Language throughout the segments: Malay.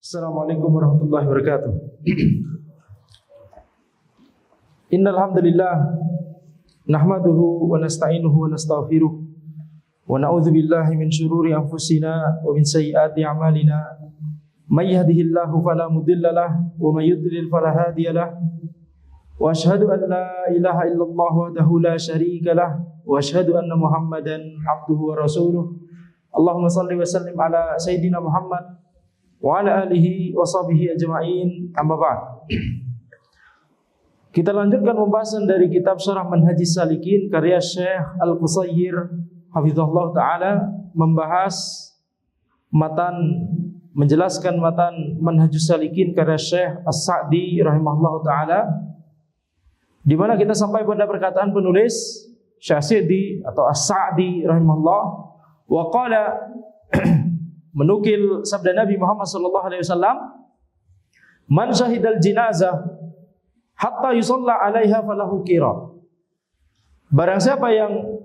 Assalamualaikum warahmatullahi wabarakatuh. Innal hamdalillah nahmaduhu wa nasta'inuhu wa nastaghfiruh wa na'udzu billahi min shururi anfusina wa min sayyiati a'malina. May yahdihillahu fala mudilla lahu wa may yudlil fala hadiya lahu. Wa asyhadu an la ilaha illallah wahdahu la syarika lahu wa asyhadu anna Muhammadan abduhu wa rasuluh. Allahumma shalli wa sallim ala sayyidina Muhammad wa ala alihi wa sahbihi ajma'in, amma ba'd. Kita lanjutkan pembahasan dari kitab Syarah Manhajis Salikin karya Syekh Al-Qusayyir hafizahullah ta'ala, membahas menjelaskan matan Manhajus Salikin karya Syekh As-Sa'di rahimahullah ta'ala, di mana kita sampai pada perkataan penulis Syekh Sa'di atau As-Sa'di rahimahullah, wa qala menukil sabda Nabi Muhammad sallallahu alaihi wasallam, "Man syahidal jinazah hatta yusalla 'alaiha falahu qirat." Barang siapa yang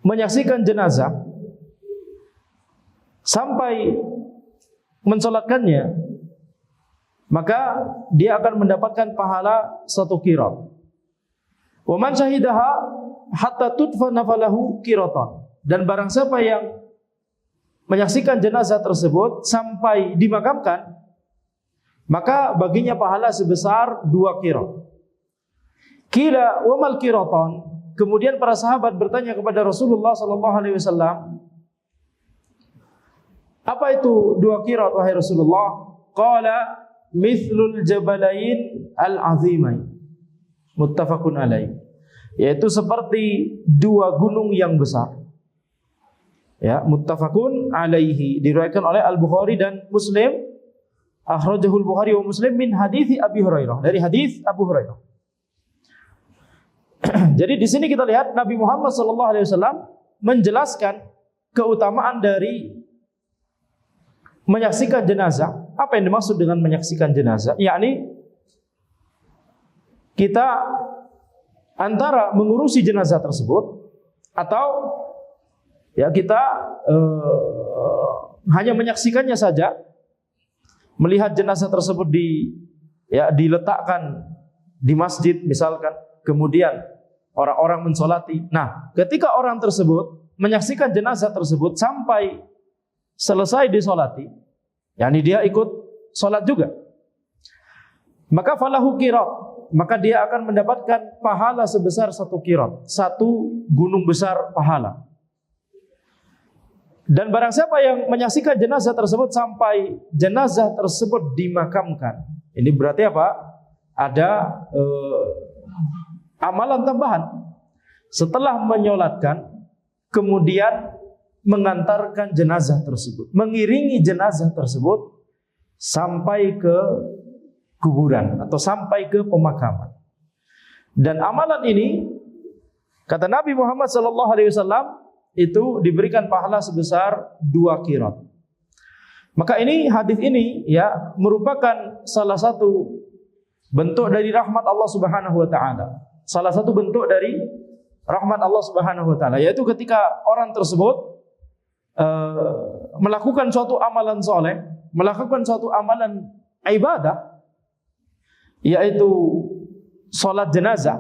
menyaksikan jenazah sampai mensolatkannya, maka dia akan mendapatkan pahala 1 qirat. Wa man syahidaha hatta tudfana falahu qiratan. Dan barang siapa yang menyaksikan jenazah tersebut sampai dimakamkan, maka baginya pahala sebesar 2 qirat. Qila wa mal qiratan? Kemudian para sahabat bertanya kepada Rasulullah sallallahu alaihi wasallam, apa itu 2 qirat wahai Rasulullah? Qala mithlul jabalain al-azimain. Muttafaqun alaih. Yaitu seperti 2 gunung yang besar. Ya, muttafaqun alaihi, diriwayatkan oleh Al-Bukhari dan Muslim. Akhrajahul Bukhari wa Muslim min hadits Abi Hurairah, dari hadis Abu Hurairah. Jadi di sini kita lihat Nabi Muhammad sallallahu alaihi wasallam menjelaskan keutamaan dari menyaksikan jenazah. Apa yang dimaksud dengan menyaksikan jenazah? Yakni kita antara mengurusi jenazah tersebut atau ya kita hanya menyaksikannya saja, melihat jenazah tersebut diletakkan di masjid misalkan, kemudian orang-orang mensolati. Nah, ketika orang tersebut menyaksikan jenazah tersebut sampai selesai disolati, yakni dia ikut solat juga, maka falahu qirat, maka dia akan mendapatkan pahala sebesar 1 qirat, 1 gunung besar pahala. Dan barang siapa yang menyaksikan jenazah tersebut sampai jenazah tersebut dimakamkan, ini berarti apa? Ada amalan tambahan. Setelah menyolatkan, kemudian mengantarkan jenazah tersebut, mengiringi jenazah tersebut sampai ke kuburan atau sampai ke pemakaman. Dan amalan ini, kata Nabi Muhammad SAW, itu diberikan pahala sebesar 2 qirat. Maka hadis ini ya merupakan salah satu bentuk dari rahmat Allah Subhanahu wa taala. Salah satu bentuk dari rahmat Allah Subhanahu wa taala, yaitu ketika orang tersebut melakukan suatu amalan soleh, melakukan suatu amalan ibadah, yaitu salat jenazah,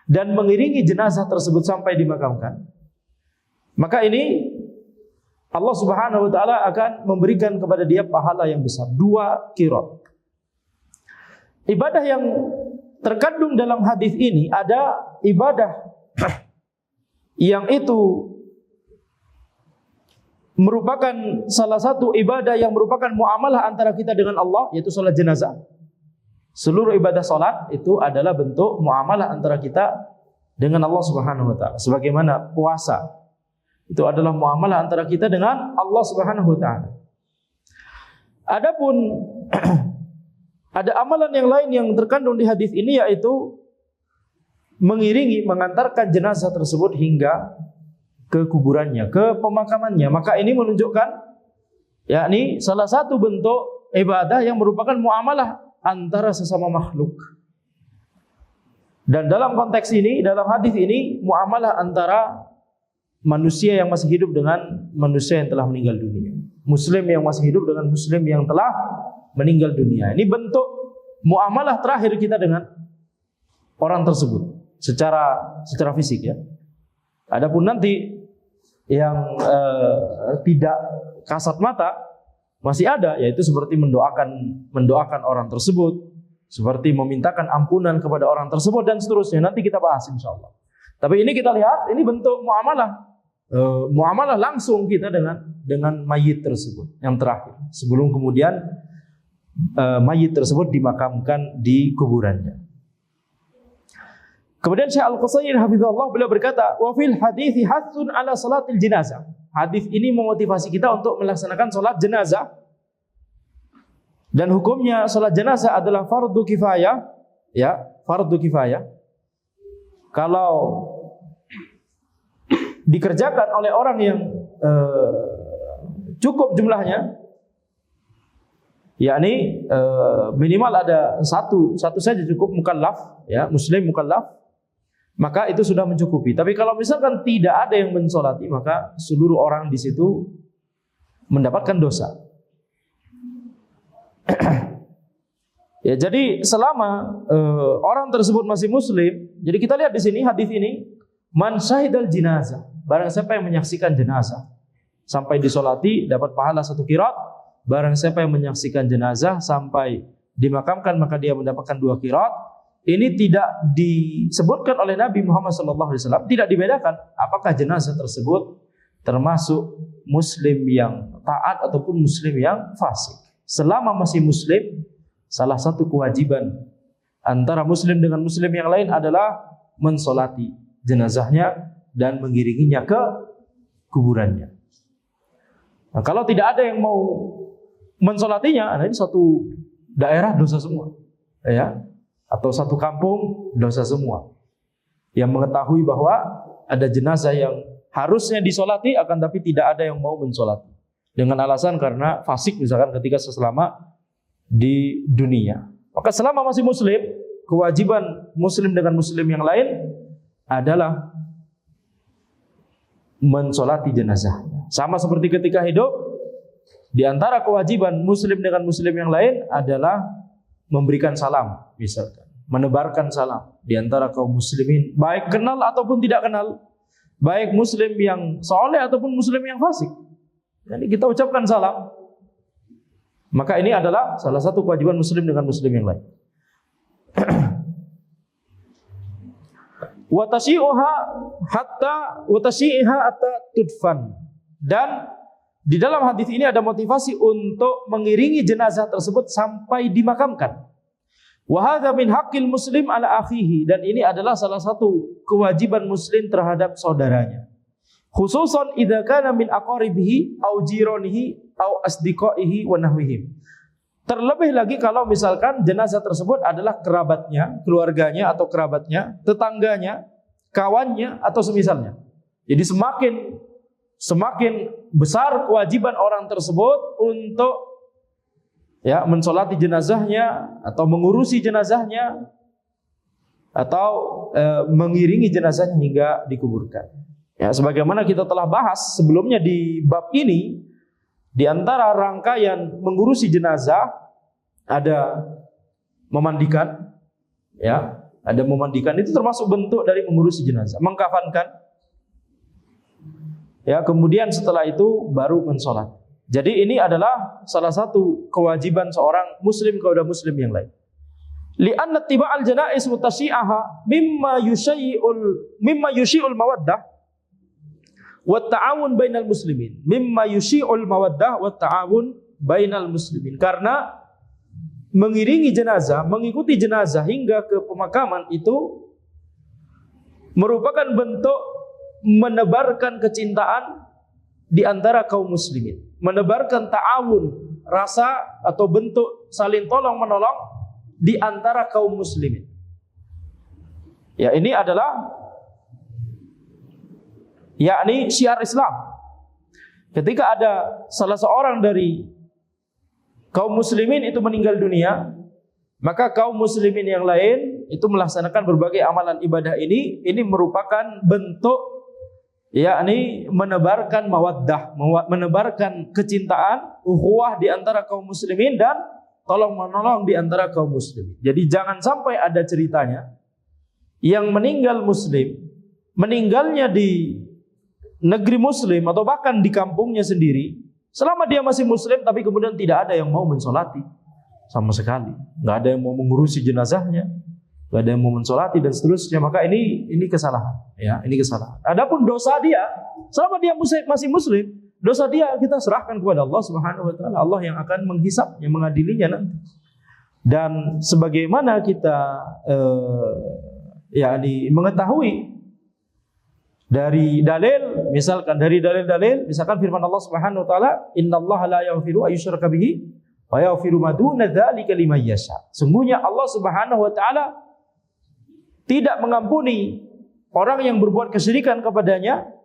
dan mengiringi jenazah tersebut sampai dimakamkan, maka ini Allah Subhanahu wa taala akan memberikan kepada dia pahala yang besar, 2 qirat. Ibadah yang terkandung dalam hadis ini ada ibadah yang itu merupakan salah satu ibadah yang merupakan muamalah antara kita dengan Allah, yaitu salat jenazah. Seluruh ibadah salat itu adalah bentuk muamalah antara kita dengan Allah Subhanahu wa taala. Sebagaimana puasa itu adalah muamalah antara kita dengan Allah Subhanahu wa taala. Adapun ada amalan yang lain yang terkandung di hadis ini, yaitu mengiringi, mengantarkan jenazah tersebut hingga ke kuburannya, ke pemakamannya. Maka ini menunjukkan yakni salah satu bentuk ibadah yang merupakan muamalah antara sesama makhluk. Dan dalam konteks ini, dalam hadis ini, muamalah antara manusia yang masih hidup dengan manusia yang telah meninggal dunia. Muslim yang masih hidup dengan muslim yang telah meninggal dunia. Ini bentuk muamalah terakhir kita dengan orang tersebut secara fisik ya. Adapun nanti yang tidak kasat mata masih ada, yaitu seperti mendoakan orang tersebut, seperti memintakan ampunan kepada orang tersebut dan seterusnya. Nanti kita bahas insyaallah. Tapi ini kita lihat, ini bentuk muamalah langsung kita dengan mayit tersebut yang terakhir, sebelum kemudian mayit tersebut dimakamkan di kuburannya. Kemudian Syekh Al-Qusayri hafizahullah beliau berkata, wa fil hadithi hathun ala salatil jenazah. Hadis ini memotivasi kita untuk melaksanakan salat jenazah. Dan hukumnya salat jenazah adalah fardu kifayah, ya, fardu kifayah. Kalau dikerjakan oleh orang yang cukup jumlahnya, yakni minimal ada satu saja cukup mukallaf, ya, muslim mukallaf, maka itu sudah mencukupi. Tapi kalau misalkan tidak ada yang mensolati, maka seluruh orang di situ mendapatkan dosa. Ya, jadi selama orang tersebut masih muslim, jadi kita lihat di sini hadis ini, man syahidal jenazah, barang siapa yang menyaksikan jenazah sampai disolati dapat pahala 1 qiraat, barang siapa yang menyaksikan jenazah sampai dimakamkan maka dia mendapatkan 2 qiraat. Ini tidak disebutkan oleh Nabi Muhammad SAW, tidak dibedakan apakah jenazah tersebut termasuk muslim yang taat ataupun muslim yang fasik. Selama masih muslim, salah satu kewajiban antara muslim dengan muslim yang lain adalah mensolati jenazahnya dan mengiringinya ke kuburannya. Nah, kalau tidak ada yang mau mensolatinya, ini satu daerah dosa semua, ya. Atau satu kampung dosa semua. Yang mengetahui bahwa ada jenazah yang harusnya disolati akan tapi tidak ada yang mau mensolati dengan alasan karena fasik misalkan ketika selama di dunia. Maka selama masih muslim, kewajiban muslim dengan muslim yang lain adalah mensolati jenazahnya. Sama seperti ketika hidup, di antara kewajiban muslim dengan muslim yang lain adalah memberikan salam, misalkan menebarkan salam di antara kaum muslimin, baik kenal ataupun tidak kenal, baik muslim yang soleh ataupun muslim yang fasik. Jadi kita ucapkan salam. Maka ini adalah salah satu kewajiban muslim dengan muslim yang lain. Wa tasyi'uha hatta tudfan. Dan di dalam hadis ini ada motivasi untuk mengiringi jenazah tersebut sampai dimakamkan. Wa hadza min haqqil muslim ala akhihi, dan ini adalah salah satu kewajiban muslim terhadap saudaranya. Khususan idza kana min aqaribihi au jiranihi au asdiqaihi wa nahwihim. Terlebih lagi kalau misalkan jenazah tersebut adalah kerabatnya, keluarganya atau kerabatnya, tetangganya, kawannya atau semisalnya. Jadi semakin besar kewajiban orang tersebut untuk ya mensolati jenazahnya atau mengurusi jenazahnya atau mengiringi jenazahnya hingga dikuburkan. Ya, sebagaimana kita telah bahas sebelumnya di bab ini, di antara rangkaian mengurusi jenazah ada memandikan, ya, ada memandikan, itu termasuk bentuk dari mengurusi jenazah, mengkafankan. Ya, kemudian setelah itu baru mensolat. Jadi ini adalah salah satu kewajiban seorang muslim kepada muslim yang lain. Li'anna tiba'al janaiz mutasyi'aha mimma yusyi'ul mawaddah wa ta'awun bainal muslimin. Mimma yusyi'ul mawaddah wa ta'awun bainal muslimin. Karena mengiringi jenazah, mengikuti jenazah hingga ke pemakaman itu merupakan bentuk menebarkan kecintaan di antara kaum muslimin, menebarkan ta'awun, rasa atau bentuk saling tolong menolong di antara kaum muslimin. Ya, ini adalah yakni syiar Islam. Ketika ada salah seorang dari kaum muslimin itu meninggal dunia, maka kaum muslimin yang lain itu melaksanakan berbagai amalan ibadah ini merupakan bentuk yakni menebarkan mawaddah, menebarkan kecintaan, ukhuwah di antara kaum muslimin dan tolong menolong di antara kaum muslimin. Jadi jangan sampai ada ceritanya yang meninggal muslim, meninggalnya di negeri muslim atau bahkan di kampungnya sendiri, selama dia masih muslim tapi kemudian tidak ada yang mau mensolati sama sekali, nggak ada yang mau mengurusi jenazahnya, nggak ada yang mau mensolati dan seterusnya. Maka ini kesalahan, ya, ini kesalahan. Adapun dosa dia, selama dia masih muslim, dosa dia kita serahkan kepada Allah Subhanahu wa taala. Allah yang akan menghisapnya, mengadilinya nanti. Dan sebagaimana kita yakni mengetahui dari dalil, misalkan dari dalil-dalil, misalkan firman Allah Subhanahu wa taala, "Innallaha la yaghfiru ayyushraka bihi wa yaghfiru ma duna dzalika liman yasha." Sungguhnya Allah Subhanahu wa taala tidak mengampuni orang yang berbuat kesyirikan kepadanya,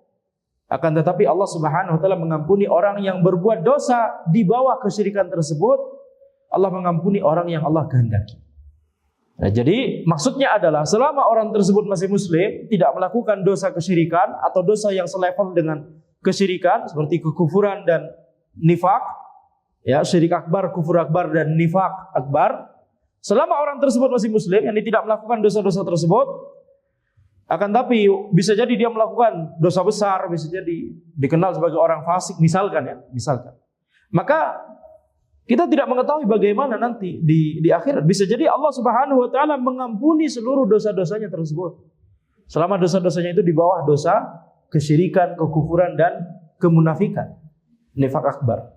akan tetapi Allah Subhanahu wa taala mengampuni orang yang berbuat dosa di bawah kesyirikan tersebut. Allah mengampuni orang yang Allah kehendaki. Nah, jadi maksudnya adalah selama orang tersebut masih muslim, tidak melakukan dosa kesyirikan atau dosa yang selevel dengan kesyirikan seperti kekufuran dan nifak, ya, syirik akbar, kufur akbar dan nifak akbar. Selama orang tersebut masih muslim, yang tidak melakukan dosa-dosa tersebut, akan tapi bisa jadi dia melakukan dosa besar, bisa jadi dikenal sebagai orang fasik misalkan, ya, misalkan. Maka kita tidak mengetahui bagaimana nanti di akhirat. Bisa jadi Allah Subhanahu wa taala mengampuni seluruh dosa-dosanya tersebut. Selama dosa-dosanya itu di bawah dosa kesyirikan, kekufuran dan kemunafikan, nifak akbar.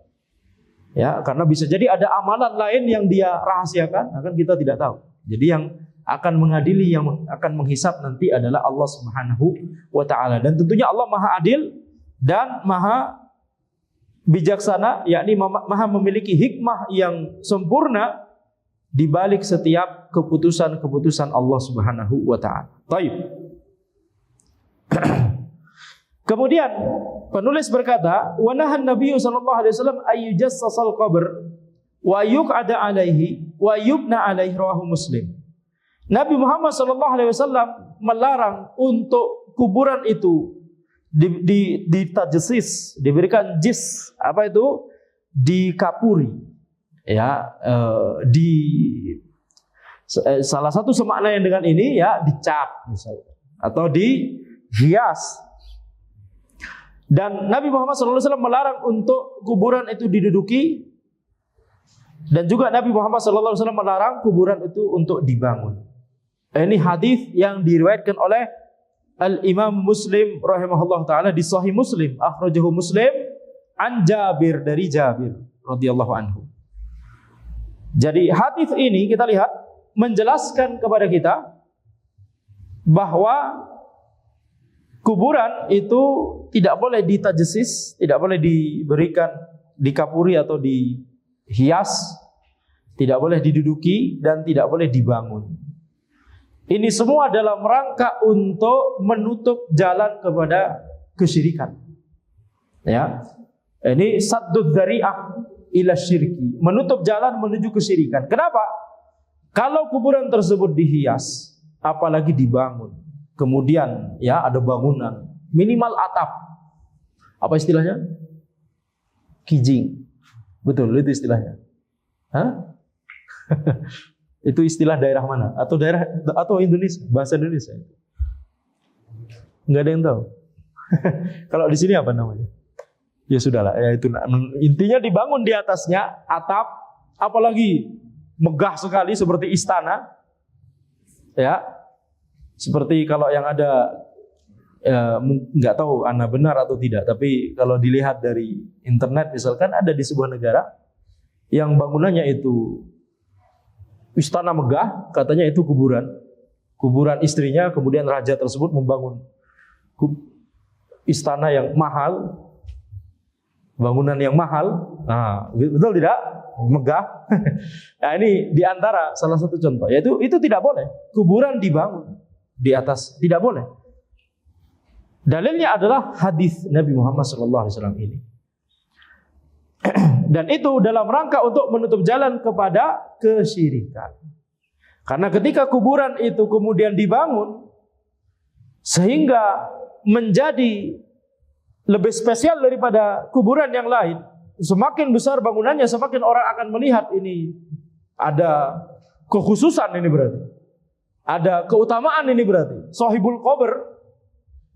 Ya, karena bisa jadi ada amalan lain yang dia rahasiakan, akan kita tidak tahu. Jadi yang akan mengadili, yang akan menghisap nanti adalah Allah Subhanahu wa taala. Dan tentunya Allah Maha Adil dan Maha bijaksana, yakni Maha memiliki hikmah yang sempurna di balik setiap keputusan-keputusan Allah Subhanahu wa taala. Baik. Kemudian penulis berkata, "Wa nahan Nabi sallallahu alaihi wasallam ayyujassasal qabr wa yuq'ada alaihi wa yubna alaihi rawahu Muslim." Nabi Muhammad sallallahu alaihi wasallam melarang untuk kuburan itu ditajsis, diberikan jis, apa itu? Dikapuri. Ya, salah satu semakna yang dengan ini, ya, dicat misalnya atau dihias. Dan Nabi Muhammad SAW melarang untuk kuburan itu diduduki, dan juga Nabi Muhammad SAW melarang kuburan itu untuk dibangun. Ini hadis yang diriwayatkan oleh Al-Imam Muslim rahimahullah ta'ala di Sahih Muslim, akhrajahu Muslim an Jabir, dari Jabir radhiyallahu anhu. Jadi hadis ini kita lihat menjelaskan kepada kita bahwa kuburan itu tidak boleh ditajsis, tidak boleh diberikan, dikapuri atau dihias, tidak boleh diduduki dan tidak boleh dibangun. Ini semua dalam rangka untuk menutup jalan kepada kesyirikan. Ya. Ini saddud dzari'ah ila syirki, menutup jalan menuju kesyirikan. Kenapa? Kalau kuburan tersebut dihias, apalagi dibangun, kemudian ya ada bangunan, minimal atap. Apa istilahnya? Kijing. Betul, itu istilahnya. Hah? Itu istilah daerah mana? Atau Indonesia, bahasa Indonesia. Enggak ada yang tahu. Kalau di sini apa namanya? Ya sudahlah, ya itu intinya dibangun di atasnya atap, apalagi megah sekali seperti istana. Ya. Seperti kalau yang ada, nggak tahu ana benar atau tidak, tapi kalau dilihat dari internet misalkan ada di sebuah negara yang bangunannya itu istana megah, katanya itu kuburan istrinya, kemudian raja tersebut membangun istana yang mahal, bangunan yang mahal. Nah, betul tidak? Megah. Nah, ini diantara salah satu contoh, yaitu itu tidak boleh kuburan dibangun di atas, tidak boleh. Dalilnya adalah hadis Nabi Muhammad SAW ini. Dan itu dalam rangka untuk menutup jalan kepada kesyirikan. Karena ketika kuburan itu kemudian dibangun sehingga menjadi lebih spesial daripada kuburan yang lain. Semakin besar bangunannya, semakin orang akan melihat ini ada kekhususan ini berarti. Ada keutamaan ini berarti. Sahibul qabr.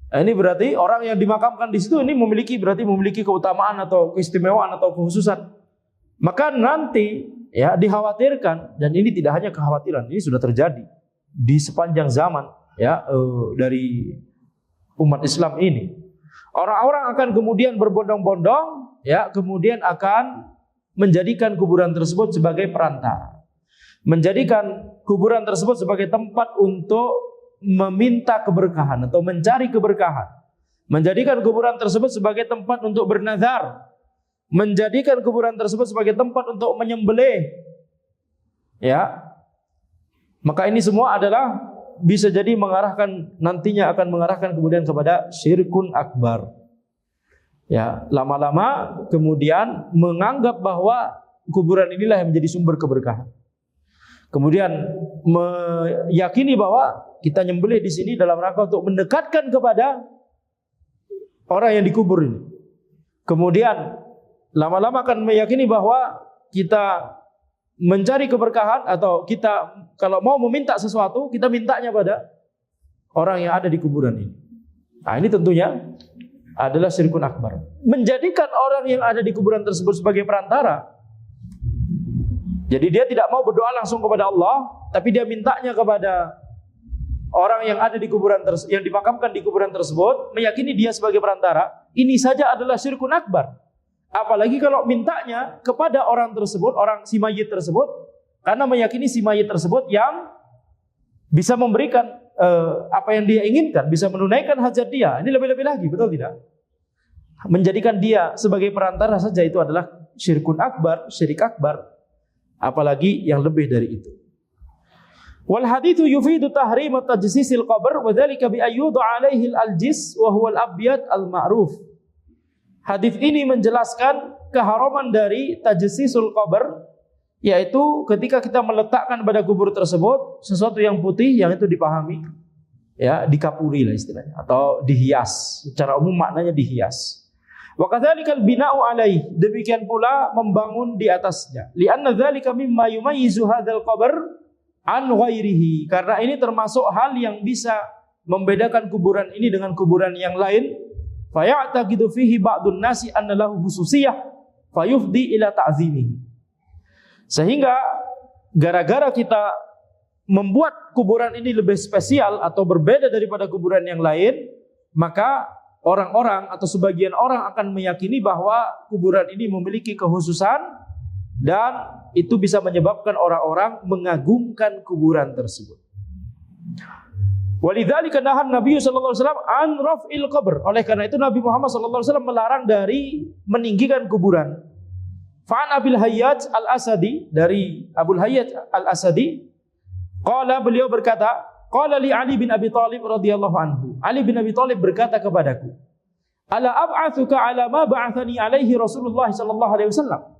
Ini berarti orang yang dimakamkan di situ ini memiliki keutamaan atau keistimewaan atau kekhususan. Maka nanti ya dikhawatirkan, dan ini tidak hanya kekhawatiran, ini sudah terjadi di sepanjang zaman ya dari umat Islam ini. Orang-orang akan kemudian berbondong-bondong ya, kemudian akan menjadikan kuburan tersebut sebagai perantara. Menjadikan kuburan tersebut sebagai tempat untuk meminta keberkahan atau mencari keberkahan. Menjadikan kuburan tersebut sebagai tempat untuk bernazar. Menjadikan kuburan tersebut sebagai tempat untuk menyembelih. Ya. Maka ini semua adalah bisa jadi nantinya akan mengarahkan kemudian kepada syirkun akbar. Ya, lama-lama kemudian menganggap bahwa kuburan inilah yang menjadi sumber keberkahan. Kemudian meyakini bahwa kita nyembelih di sini dalam rangka untuk mendekatkan kepada orang yang dikubur ini. Kemudian lama-lama akan meyakini bahwa kita mencari keberkahan, atau kita kalau mau meminta sesuatu, kita mintanya pada orang yang ada di kuburan ini. Nah, ini tentunya adalah syirkun akbar. Menjadikan orang yang ada di kuburan tersebut sebagai perantara. Jadi dia tidak mau berdoa langsung kepada Allah, tapi dia mintanya kepada orang yang ada di kuburan yang dimakamkan di kuburan tersebut, meyakini dia sebagai perantara. Ini saja adalah syirkun akbar. Apalagi kalau mintanya kepada orang tersebut, si mayit tersebut, karena meyakini si mayit tersebut yang bisa memberikan apa yang dia inginkan, bisa menunaikan hajat dia. Ini lebih-lebih lagi, betul tidak? Menjadikan dia sebagai perantara saja itu adalah syirkun akbar, syirik akbar. Apalagi yang lebih dari itu. Wal haditsu yufidu tahrim tajsisil qabr wa dzalika bi ayyudu alaihi al-jis wa huwa al-abyad al-ma'ruf. Hadis ini menjelaskan keharaman dari tajsisul qabr, yaitu ketika kita meletakkan pada kubur tersebut sesuatu yang putih, yang itu dipahami ya, dikapuri lah istilahnya, atau dihias. Secara umum maknanya dihias. Wa kadzalikal bina'u alaih, demikian pula membangun di atasnya. Li'anna dzalika mimma yumayyizu hadzal qabr an ghairihi, karena ini termasuk hal yang bisa membedakan kuburan ini dengan kuburan yang lain. Fa ya'taqidu fihi ba'dun nasi anna lahu khususiyah fayufdi ila ta'zimihi. Sehingga gara-gara kita membuat kuburan ini lebih spesial atau berbeda daripada kuburan yang lain, maka orang-orang atau sebagian orang akan meyakini bahwa kuburan ini memiliki kekhususan, dan itu bisa menyebabkan orang-orang mengagungkan kuburan tersebut. Walidzalika nahan Nabi sallallahu alaihi wasallam an raf'il qabr. Oleh karena itu Nabi Muhammad sallallahu alaihi wasallam melarang dari meninggikan kuburan. Fa'an Abil Hayyaj Al-Asadi, dari Abul Hayyaj Al-Asadi, qala, beliau berkata, qala li Ali bin Abi Thalib radhiyallahu anhu. Ali bin Abi Thalib berkata kepadaku, ala ab'atsuka ala ma ba'athani alaihi Rasulullah sallallahu alaihi wasallam.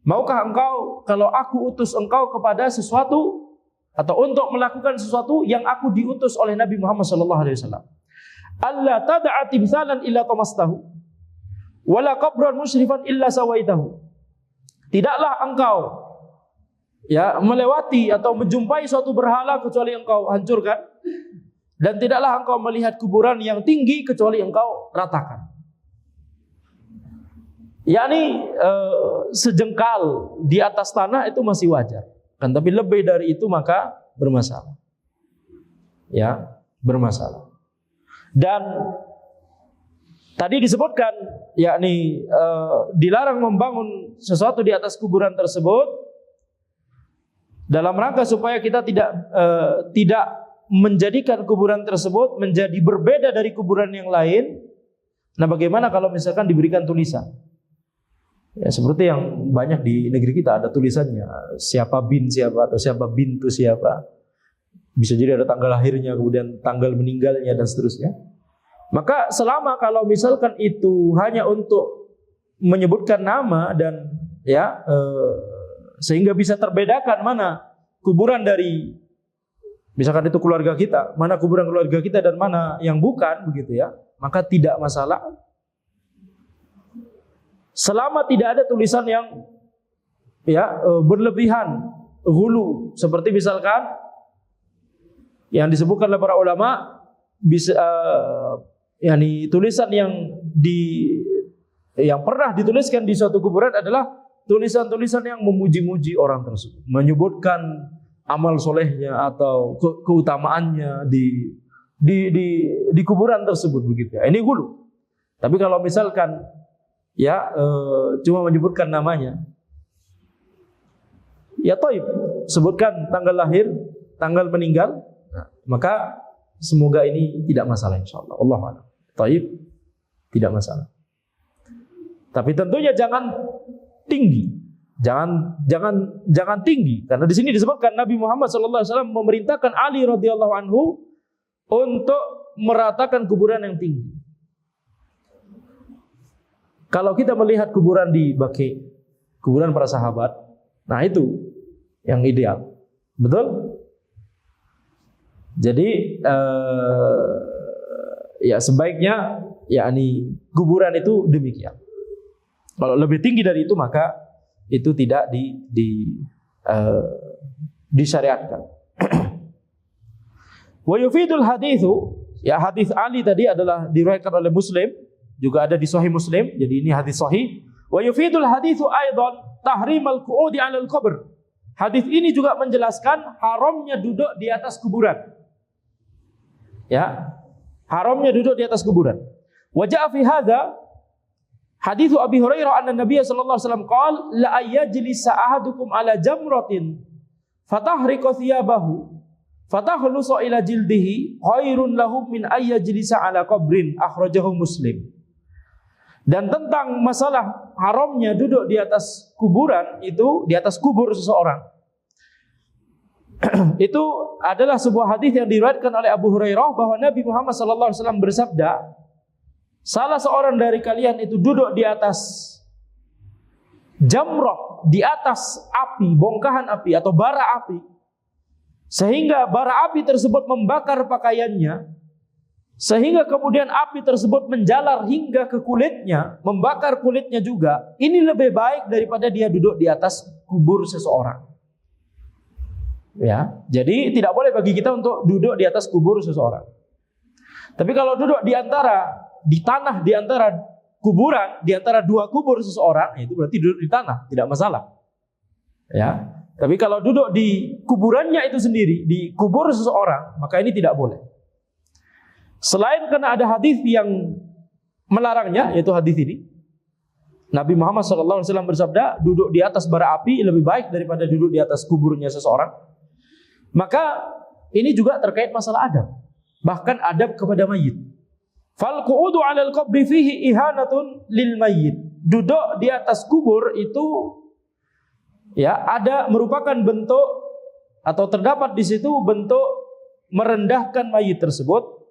Maukah engkau kalau aku utus engkau kepada sesuatu atau untuk melakukan sesuatu yang aku diutus oleh Nabi Muhammad sallallahu alaihi wasallam? Alla tad'a timsalan illa tamastahu wala qabran musyrifan illa sawaitahu. Tidaklah engkau ya melewati atau menjumpai suatu berhala kecuali engkau hancurkan, dan tidaklah engkau melihat kuburan yang tinggi kecuali engkau ratakan. Yakni sejengkal di atas tanah itu masih wajar, kan, tapi lebih dari itu maka bermasalah. Ya, bermasalah. Dan tadi disebutkan yakni dilarang membangun sesuatu di atas kuburan tersebut dalam rangka supaya kita tidak menjadikan kuburan tersebut menjadi berbeda dari kuburan yang lain. Nah, bagaimana kalau misalkan diberikan tulisan? Ya, seperti yang banyak di negeri kita ada tulisannya, siapa bin siapa atau siapa bintu siapa. Bisa jadi ada tanggal lahirnya, kemudian tanggal meninggalnya dan seterusnya. Maka selama kalau misalkan itu hanya untuk menyebutkan nama dan ya sehingga bisa terbedakan mana kuburan dari misalkan itu keluarga kita, mana kuburan keluarga kita dan mana yang bukan, begitu ya, maka tidak masalah. selama tidak ada tulisan yang berlebihan, ghulu, seperti misalkan yang disebutkan oleh para ulama, bisa tulisan yang pernah dituliskan di suatu kuburan adalah tulisan-tulisan yang memuji-muji orang tersebut, menyebutkan amal solehnya atau keutamaannya di kuburan tersebut begitu ya. Ini ghulu. Tapi kalau misalkan cuma menyebutkan namanya, ya toib, sebutkan tanggal lahir, tanggal meninggal, maka semoga ini tidak masalah insyaallah. Allahu a'lam. Toib, tidak masalah. Tapi tentunya jangan tinggi, jangan tinggi, karena di sini disebutkan Nabi Muhammad SAW memerintahkan Ali radhiyallahu anhu untuk meratakan kuburan yang tinggi. Kalau kita melihat kuburan di Baqi, kuburan para sahabat, nah itu yang ideal, betul? Jadi sebaiknya kuburan itu demikian. Kalau lebih tinggi dari itu maka itu tidak disyariatkan. Wa yufidul haditsu, hadis Ali tadi adalah diriwayatkan oleh Muslim, juga ada di Sahih Muslim. Jadi ini hadis sahih. Wa yufidul haditsu aidan tahrimal qu'udi 'alal qabr. Hadis ini juga menjelaskan haramnya duduk di atas kuburan. Haramnya duduk di atas kuburan. Wa ja'a fi hadza hadits Abi Hurairah anna Nabiy sallallahu alaihi wasallam qala la ayyajlisa ahadukum ala jamratin fatahriqa thiyabahu fatahlusu ila jildihi khairun lahu min ayyajlisa ala qabrin, akhrajahu Muslim. Dan tentang masalah haramnya duduk di atas kuburan, itu di atas kubur seseorang, itu adalah sebuah hadis yang diriwayatkan oleh Abu Hurairah bahwa Nabi Muhammad sallallahu alaihi wasallam bersabda, salah seorang dari kalian itu duduk di atas jamrah, di atas api, bongkahan api atau bara api, sehingga bara api tersebut membakar pakaiannya, sehingga kemudian api tersebut menjalar hingga ke kulitnya, membakar kulitnya juga. Ini lebih baik daripada dia duduk di atas kubur seseorang. Jadi tidak boleh bagi kita untuk duduk di atas kubur seseorang. Tapi kalau duduk di tanah di antara kuburan, di antara dua kubur seseorang, itu berarti duduk di tanah, tidak masalah. Tapi kalau duduk di kuburannya itu sendiri, di kubur seseorang, maka ini tidak boleh. Selain karena ada hadis yang melarangnya, yaitu hadis ini, Nabi Muhammad SAW bersabda, duduk di atas bara api lebih baik daripada duduk di atas kuburnya seseorang. Maka ini juga terkait masalah adab, bahkan adab kepada mayit. Fal qu'udu 'alal qabri fihi ihanatun lil mayyit. Duduk di atas kubur itu ada merupakan bentuk atau terdapat di situ bentuk merendahkan mayit tersebut.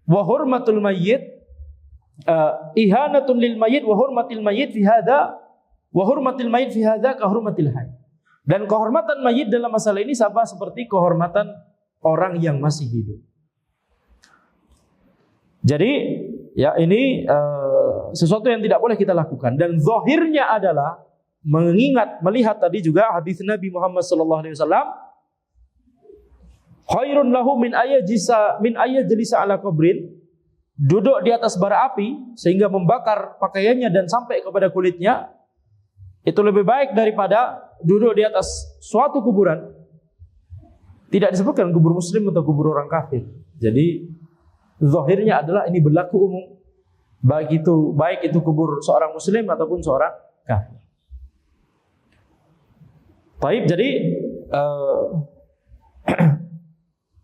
Wa hurmatul mayyit ihanatun lil mayyit wa hurmatil mayyit fi hadza wa hurmatil mayyit fi hadza ka hurmatil hayy. Dan kehormatan mayit dalam masalah ini sama seperti kehormatan orang yang masih hidup. Jadi ini sesuatu yang tidak boleh kita lakukan, dan zahirnya adalah melihat tadi juga hadis Nabi Muhammad sallallahu alaihi wasallam, khairun lahu min ayyajlisa ala qabrin, duduk di atas bara api sehingga membakar pakaiannya dan sampai kepada kulitnya, itu lebih baik daripada duduk di atas suatu kuburan. Tidak disebutkan kubur muslim atau kubur orang kafir. Jadi zahirnya adalah ini berlaku umum, baik itu kubur seorang muslim ataupun seorang kafir. Baik, jadi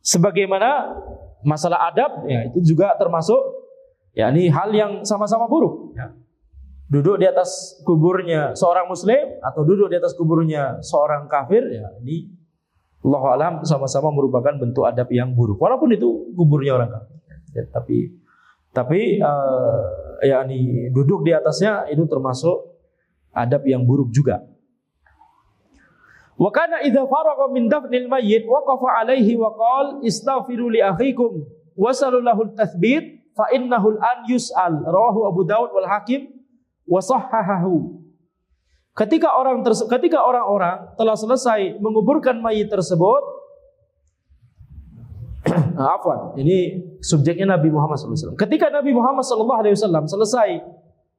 sebagaimana masalah adab, itu juga termasuk ini hal yang sama-sama buruk. Duduk di atas kuburnya seorang muslim atau duduk di atas kuburnya seorang kafir, ini Allahu a'lam sama-sama merupakan bentuk adab yang buruk, walaupun itu kuburnya orang kafir. Tapi duduk di atasnya itu termasuk adab yang buruk juga. Wa kana idza faraqa min dafnil mayyit waqafa alaihi wa qala istaghfiru li akhikum wasallu lahu at-tathbit fa innahu al-an yus'al, rawahu Abu Daud wal Hakim wa sahhahahu. Ketika orang-orang telah selesai menguburkan mayit tersebut, afwan, ini subjeknya Nabi Muhammad SAW. Ketika Nabi Muhammad SAW selesai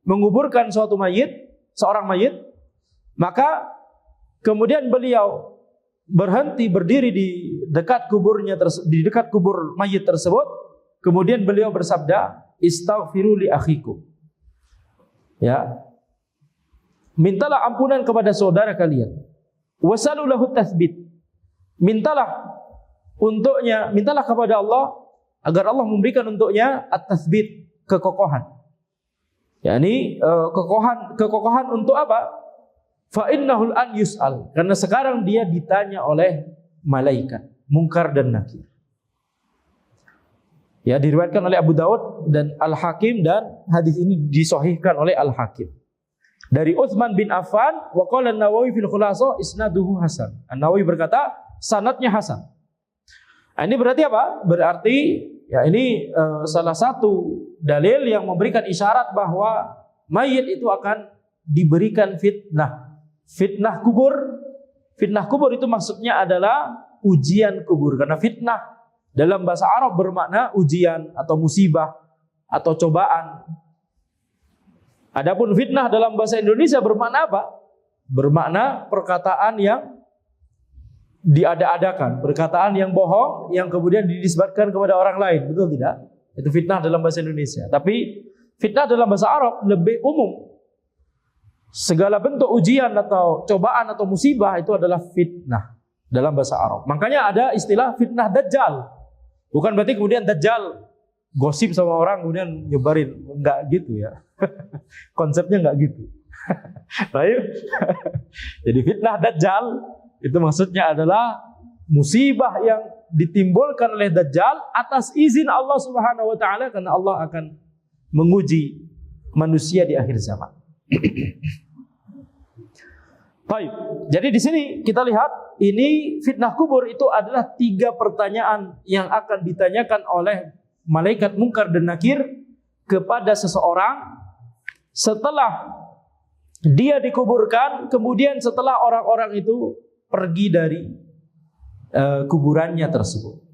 menguburkan suatu mayit, seorang mayit, maka kemudian beliau berhenti berdiri di dekat di dekat kubur mayit tersebut. Kemudian beliau bersabda, "Istaghfiru li akhikum." Ya. Mintalah ampunan kepada saudara kalian. Wasalu lahu tatsbit. Mintalah kepada Allah agar Allah memberikan untuknya at-tatsbit, kekokohan. yakni kekokohan untuk apa? Fa innahul an yus'al, karena sekarang dia ditanya oleh malaikat Munkar dan Nakir. Ya, diriwayatkan oleh Abu Daud dan Al-Hakim, dan hadis ini disahihkan oleh Al-Hakim. Dari Utsman bin Affan, wa qala an-Nawawi fil Khulatsah isnaduhu hasan. An-Nawawi berkata sanadnya hasan. Ini berarti apa? Berarti ya ini salah satu dalil yang memberikan isyarat bahwa mayit itu akan diberikan fitnah. Fitnah kubur. Fitnah kubur itu maksudnya adalah ujian kubur, karena fitnah dalam bahasa Arab bermakna ujian atau musibah atau cobaan. Adapun fitnah dalam bahasa Indonesia bermakna apa? Bermakna perkataan yang diada-adakan, perkataan yang bohong yang kemudian dinisbatkan kepada orang lain, betul tidak? Itu fitnah dalam bahasa Indonesia. Tapi fitnah dalam bahasa Arab lebih umum. Segala bentuk ujian atau cobaan atau musibah itu adalah fitnah dalam bahasa Arab. Makanya ada istilah fitnah dajjal. Bukan berarti kemudian dajjal gosip sama orang kemudian nyebarin, enggak gitu ya. Konsepnya enggak gitu. Baik. Jadi fitnah dajjal itu maksudnya adalah musibah yang ditimbulkan oleh dajjal atas izin Allah Subhanahu wa taala, karena Allah akan menguji manusia di akhir zaman. Baik. Jadi di sini kita lihat ini fitnah kubur itu adalah 3 pertanyaan yang akan ditanyakan oleh malaikat Munkar dan Nakir kepada seseorang setelah dia dikuburkan, kemudian setelah orang-orang itu pergi dari kuburannya tersebut.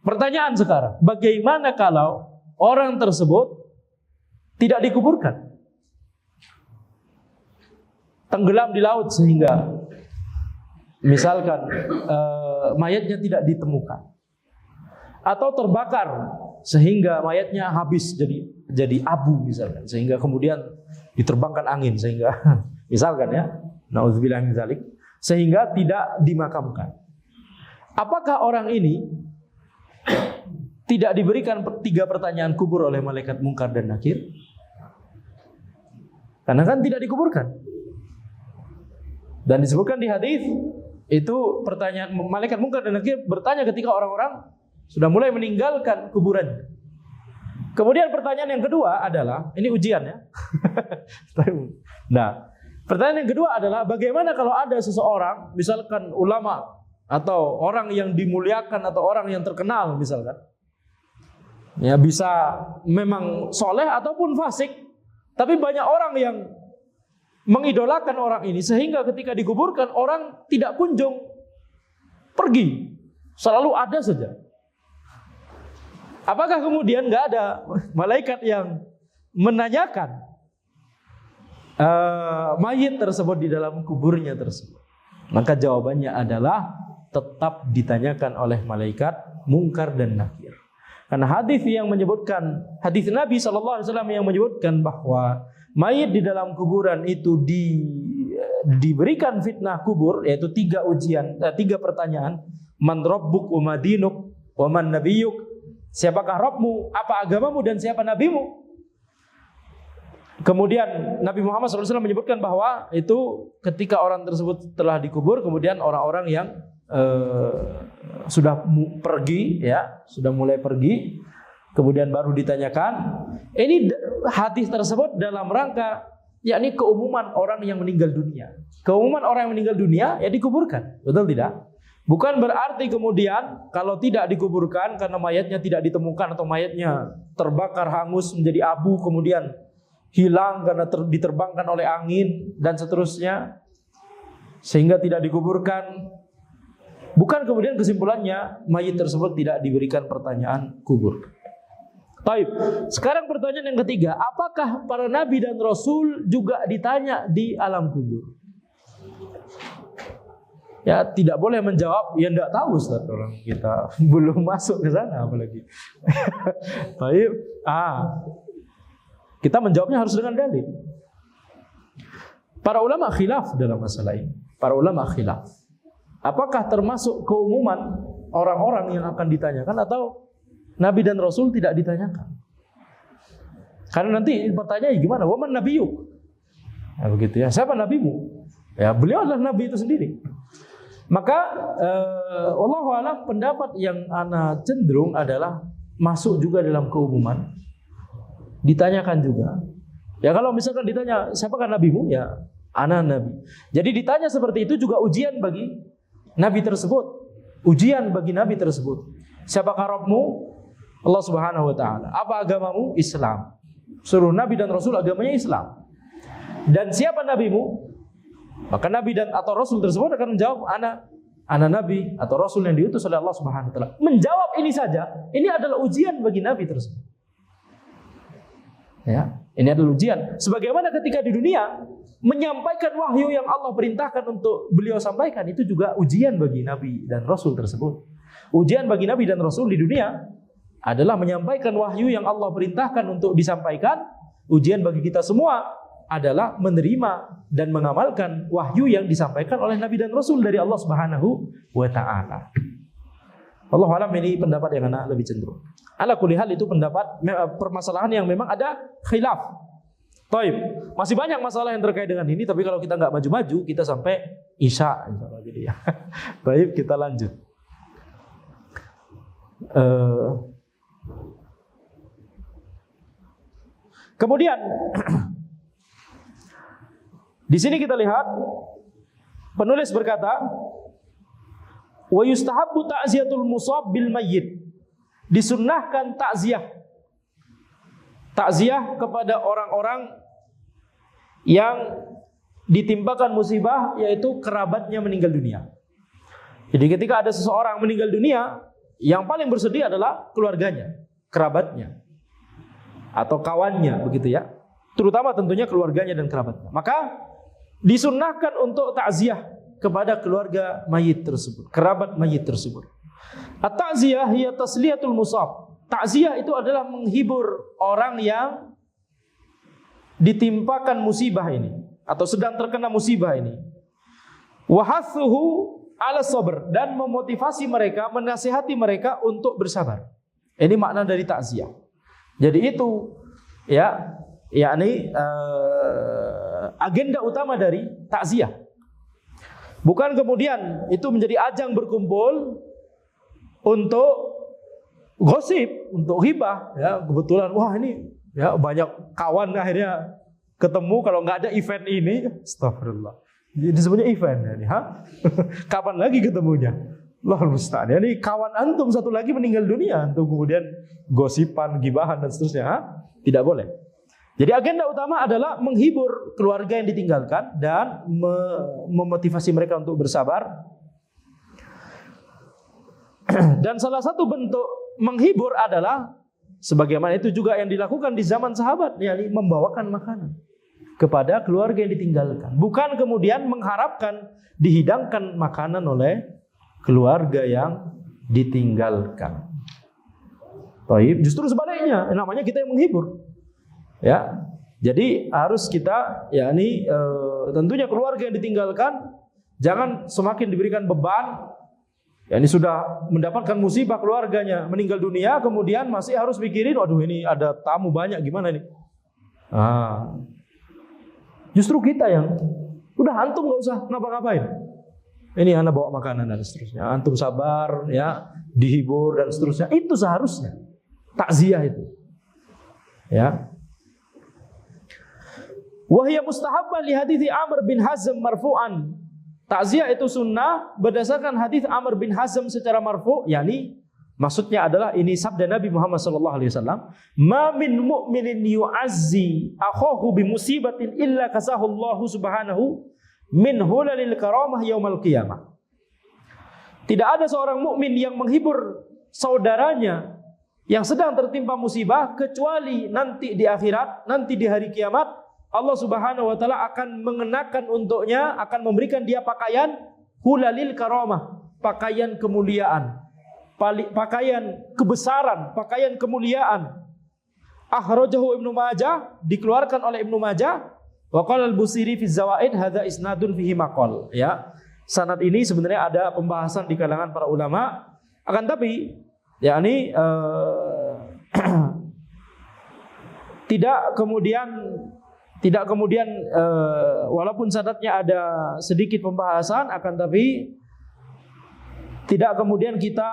Pertanyaan sekarang, bagaimana kalau orang tersebut tidak dikuburkan? Tenggelam di laut sehingga misalkan mayatnya tidak ditemukan, atau terbakar sehingga mayatnya habis jadi abu misalkan, sehingga kemudian diterbangkan angin sehingga misalkan ya, naudzubillah min dzalik, sehingga tidak dimakamkan. Apakah orang ini tidak diberikan 3 pertanyaan kubur oleh malaikat Munkar dan Nakir? Karena kan tidak dikuburkan. Dan disebutkan di hadis itu pertanyaan malaikat Munkar dan Nakir bertanya ketika orang-orang sudah mulai meninggalkan kuburan. Kemudian pertanyaan yang kedua adalah, ini ujian ya. Nah, pertanyaan yang kedua adalah bagaimana kalau ada seseorang, misalkan ulama atau orang yang dimuliakan atau orang yang terkenal misalkan, ya bisa memang soleh ataupun fasik, tapi banyak orang yang mengidolakan orang ini sehingga ketika dikuburkan orang tidak kunjung pergi, selalu ada saja. Apakah kemudian nggak ada malaikat yang menanyakan mayit tersebut di dalam kuburnya tersebut? Maka jawabannya adalah tetap ditanyakan oleh malaikat Munkar dan Nakir. Karena hadis yang menyebutkan, hadis Nabi SAW yang menyebutkan bahwa mayit di dalam kuburan itu diberikan fitnah kubur, yaitu 3 ujian, 3 pertanyaan. Man rabbuk wa madinuk wa man nabiyuk. Siapakah Rabbmu, apa agamamu, dan siapa nabimu? Kemudian Nabi Muhammad SAW menyebutkan bahwa itu ketika orang tersebut telah dikubur, kemudian orang-orang yang sudah pergi, ya, sudah mulai pergi, kemudian baru ditanyakan. Ini hadis tersebut dalam rangka yakni keumuman orang yang meninggal dunia. Keumuman orang yang meninggal dunia ya dikuburkan, betul tidak? Bukan berarti kemudian kalau tidak dikuburkan karena mayatnya tidak ditemukan atau mayatnya terbakar hangus menjadi abu, kemudian hilang karena diterbangkan oleh angin dan seterusnya, sehingga tidak dikuburkan. Bukan kemudian kesimpulannya mayit tersebut tidak diberikan pertanyaan kubur. Baik, sekarang pertanyaan yang ketiga, apakah para nabi dan rasul juga ditanya di alam kubur? Ya, tidak boleh menjawab, ya enggak tahu Ustaz, orang kita belum masuk ke sana apalagi. Baik, kita menjawabnya harus dengan dalil. Para ulama khilaf dalam masalah ini. Para ulama khilaf. Apakah termasuk keumuman orang-orang yang akan ditanyakan atau nabi dan rasul tidak ditanyakan? Karena nanti pertanyaannya gimana? Waman nabiyuk? Ya begitu ya. Siapa nabimu? Ya, beliau adalah nabi itu sendiri. Maka wallahu a'lam, pendapat yang ana cenderung adalah masuk juga dalam keumuman. Ditanyakan juga. Ya kalau misalkan ditanya, siapakah nabimu? Ya, ana nabi. Jadi ditanya seperti itu juga ujian bagi nabi tersebut. Ujian bagi nabi tersebut. Siapakah Rabbmu? Allah Subhanahu wa taala. Apa agamamu? Islam. Seluruh nabi dan rasul agamanya Islam. Dan siapa nabimu? Maka nabi dan atau rasul tersebut akan menjawab, ana nabi atau rasul yang diutus oleh Allah Subhanahu wa taala. Menjawab ini saja, ini adalah ujian bagi nabi tersebut. Ya, ini adalah ujian. Sebagaimana ketika di dunia menyampaikan wahyu yang Allah perintahkan untuk beliau sampaikan, itu juga ujian bagi nabi dan rasul tersebut. Ujian bagi nabi dan rasul di dunia adalah menyampaikan wahyu yang Allah perintahkan untuk disampaikan. Ujian bagi kita semua adalah menerima dan mengamalkan wahyu yang disampaikan oleh nabi dan rasul dari Allah Subhanahu wa taala. Wallahu a'lam, ini pendapat yang ana lebih cenderung. Ala kulli hal itu pendapat permasalahan yang memang ada khilaf. Taib. Masih banyak masalah yang terkait dengan ini, tapi kalau kita nggak maju-maju, kita sampai Isya insyaallah gitu ya. Baik, kita lanjut. Kemudian di sini kita lihat penulis berkata, wa yustahabbu ta'ziyatul musab bil mayyit. Disunnahkan takziah kepada orang-orang yang ditimpakan musibah, yaitu kerabatnya meninggal dunia. Jadi ketika ada seseorang meninggal dunia, yang paling bersedih adalah keluarganya, kerabatnya atau kawannya, begitu ya. Terutama tentunya keluarganya dan kerabatnya. Maka disunnahkan untuk takziah kepada keluarga mayit tersebut, kerabat mayit tersebut. At-ta'ziyah hiya tasliyatul musab. Takziah itu adalah menghibur orang yang ditimpakan musibah ini atau sedang terkena musibah ini. Wa hathuhu ala sabr, dan memotivasi mereka, menasihati mereka untuk bersabar. Ini makna dari takziah. Jadi itu ya, yakni agenda utama dari takziah. Bukan kemudian itu menjadi ajang berkumpul untuk gosip, untuk ghibah, ya kebetulan wah ini ya banyak kawan akhirnya ketemu, kalau nggak ada event ini, astagfirullah. Jadi disebutnya event ini, kapan lagi ketemunya? Allahul musta'an. Ini kawan antum satu lagi meninggal dunia, antum kemudian gosipan, gibahan dan seterusnya, tidak boleh. Jadi agenda utama adalah menghibur keluarga yang ditinggalkan dan memotivasi mereka untuk bersabar. Dan salah satu bentuk menghibur adalah sebagaimana itu juga yang dilakukan di zaman sahabat, yakni membawakan makanan kepada keluarga yang ditinggalkan. Bukan kemudian mengharapkan dihidangkan makanan oleh keluarga yang ditinggalkan. Baik, justru sebaliknya, namanya kita yang menghibur. Ya, jadi harus kita, yakni tentunya keluarga yang ditinggalkan jangan semakin diberikan beban. Ya, ini sudah mendapatkan musibah keluarganya meninggal dunia, kemudian masih harus mikirin, waduh ini ada tamu banyak, gimana nih? Justru kita yang udah, antum nggak usah ngapa-ngapain. Ini anak bawa makanan dan seterusnya. Antum sabar, ya dihibur dan seterusnya. Itu seharusnya takziah itu. Ya. Wahya mustahabbah li hadithi Amr bin Hazm marfu'an. Takziah itu sunnah berdasarkan hadis Amr bin Hazm secara marfu', yakni Maksudnya adalah ini sabda Nabi Muhammad SAW, "Ma min mu'minin yu'azzi akhahu bi musibatin illa kasahu Allah subhanahu min hulalil karamah yaumal qiyamah." Tidak ada seorang mukmin yang menghibur saudaranya yang sedang tertimpa musibah kecuali nanti di akhirat, nanti di hari kiamat Allah Subhanahu wa taala akan mengenakan untuknya, akan memberikan dia pakaian hulalil karamah, pakaian kemuliaan, pakaian kebesaran, pakaian kemuliaan. Akhrajahu Ibnu Majah, dikeluarkan oleh Ibnu Majah. Wa qala al-Busiri fi Zawaid hadza isnadun fihi maqal. Ya. Sanad ini sebenarnya ada pembahasan di kalangan para ulama, akan tapi yakni tidak kemudian walaupun sanadnya ada sedikit pembahasan, akan tapi tidak kemudian kita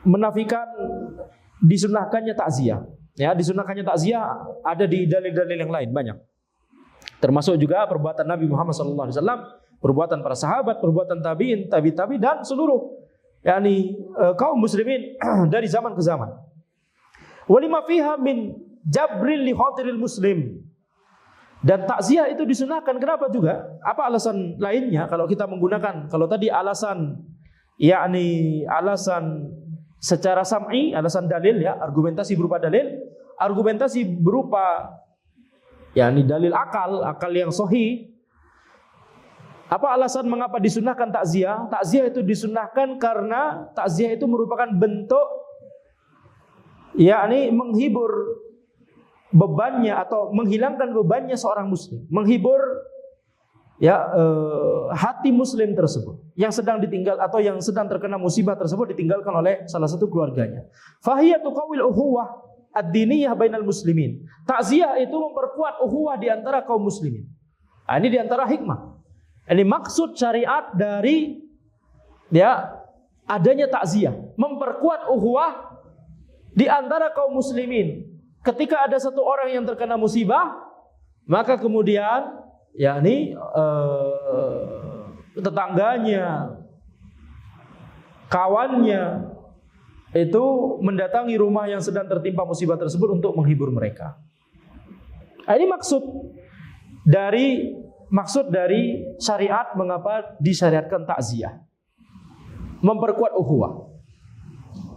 menafikan disunahkannya takziah. Ya, disunahkannya takziah ada di dalil-dalil yang lain banyak. Termasuk juga perbuatan Nabi Muhammad SAW, perbuatan para sahabat, perbuatan tabi'in, tabi dan seluruh yakni kaum muslimin dari zaman ke zaman. Walima fiha min jabril li khatiril muslim. Dan takziah itu disunahkan. Kenapa juga? Apa alasan lainnya kalau kita menggunakan, kalau tadi alasan yakni alasan secara sam'i, alasan dalil ya, argumentasi berupa dalil, argumentasi berupa yakni dalil akal yang sahih. Apa alasan mengapa disunahkan takziah? Takziah itu disunahkan karena takziah itu merupakan bentuk yakni menghibur bebannya atau menghilangkan bebannya seorang muslim, menghibur hati muslim tersebut yang sedang ditinggal atau yang sedang terkena musibah tersebut, ditinggalkan oleh salah satu keluarganya. Fahiyatu qawil ukhuwah ad-diniyah bainal muslimin. Takziah itu memperkuat ukhuwah di antara kaum muslimin. Nah, ini di antara hikmah. Ini maksud syariat dari adanya takziah, memperkuat ukhuwah di antara kaum muslimin. Ketika ada satu orang yang terkena musibah, maka kemudian tetangganya, kawannya itu mendatangi rumah yang sedang tertimpa musibah tersebut untuk menghibur mereka. Ini maksud dari syariat mengapa disyariatkan takziah, memperkuat ukhuwah,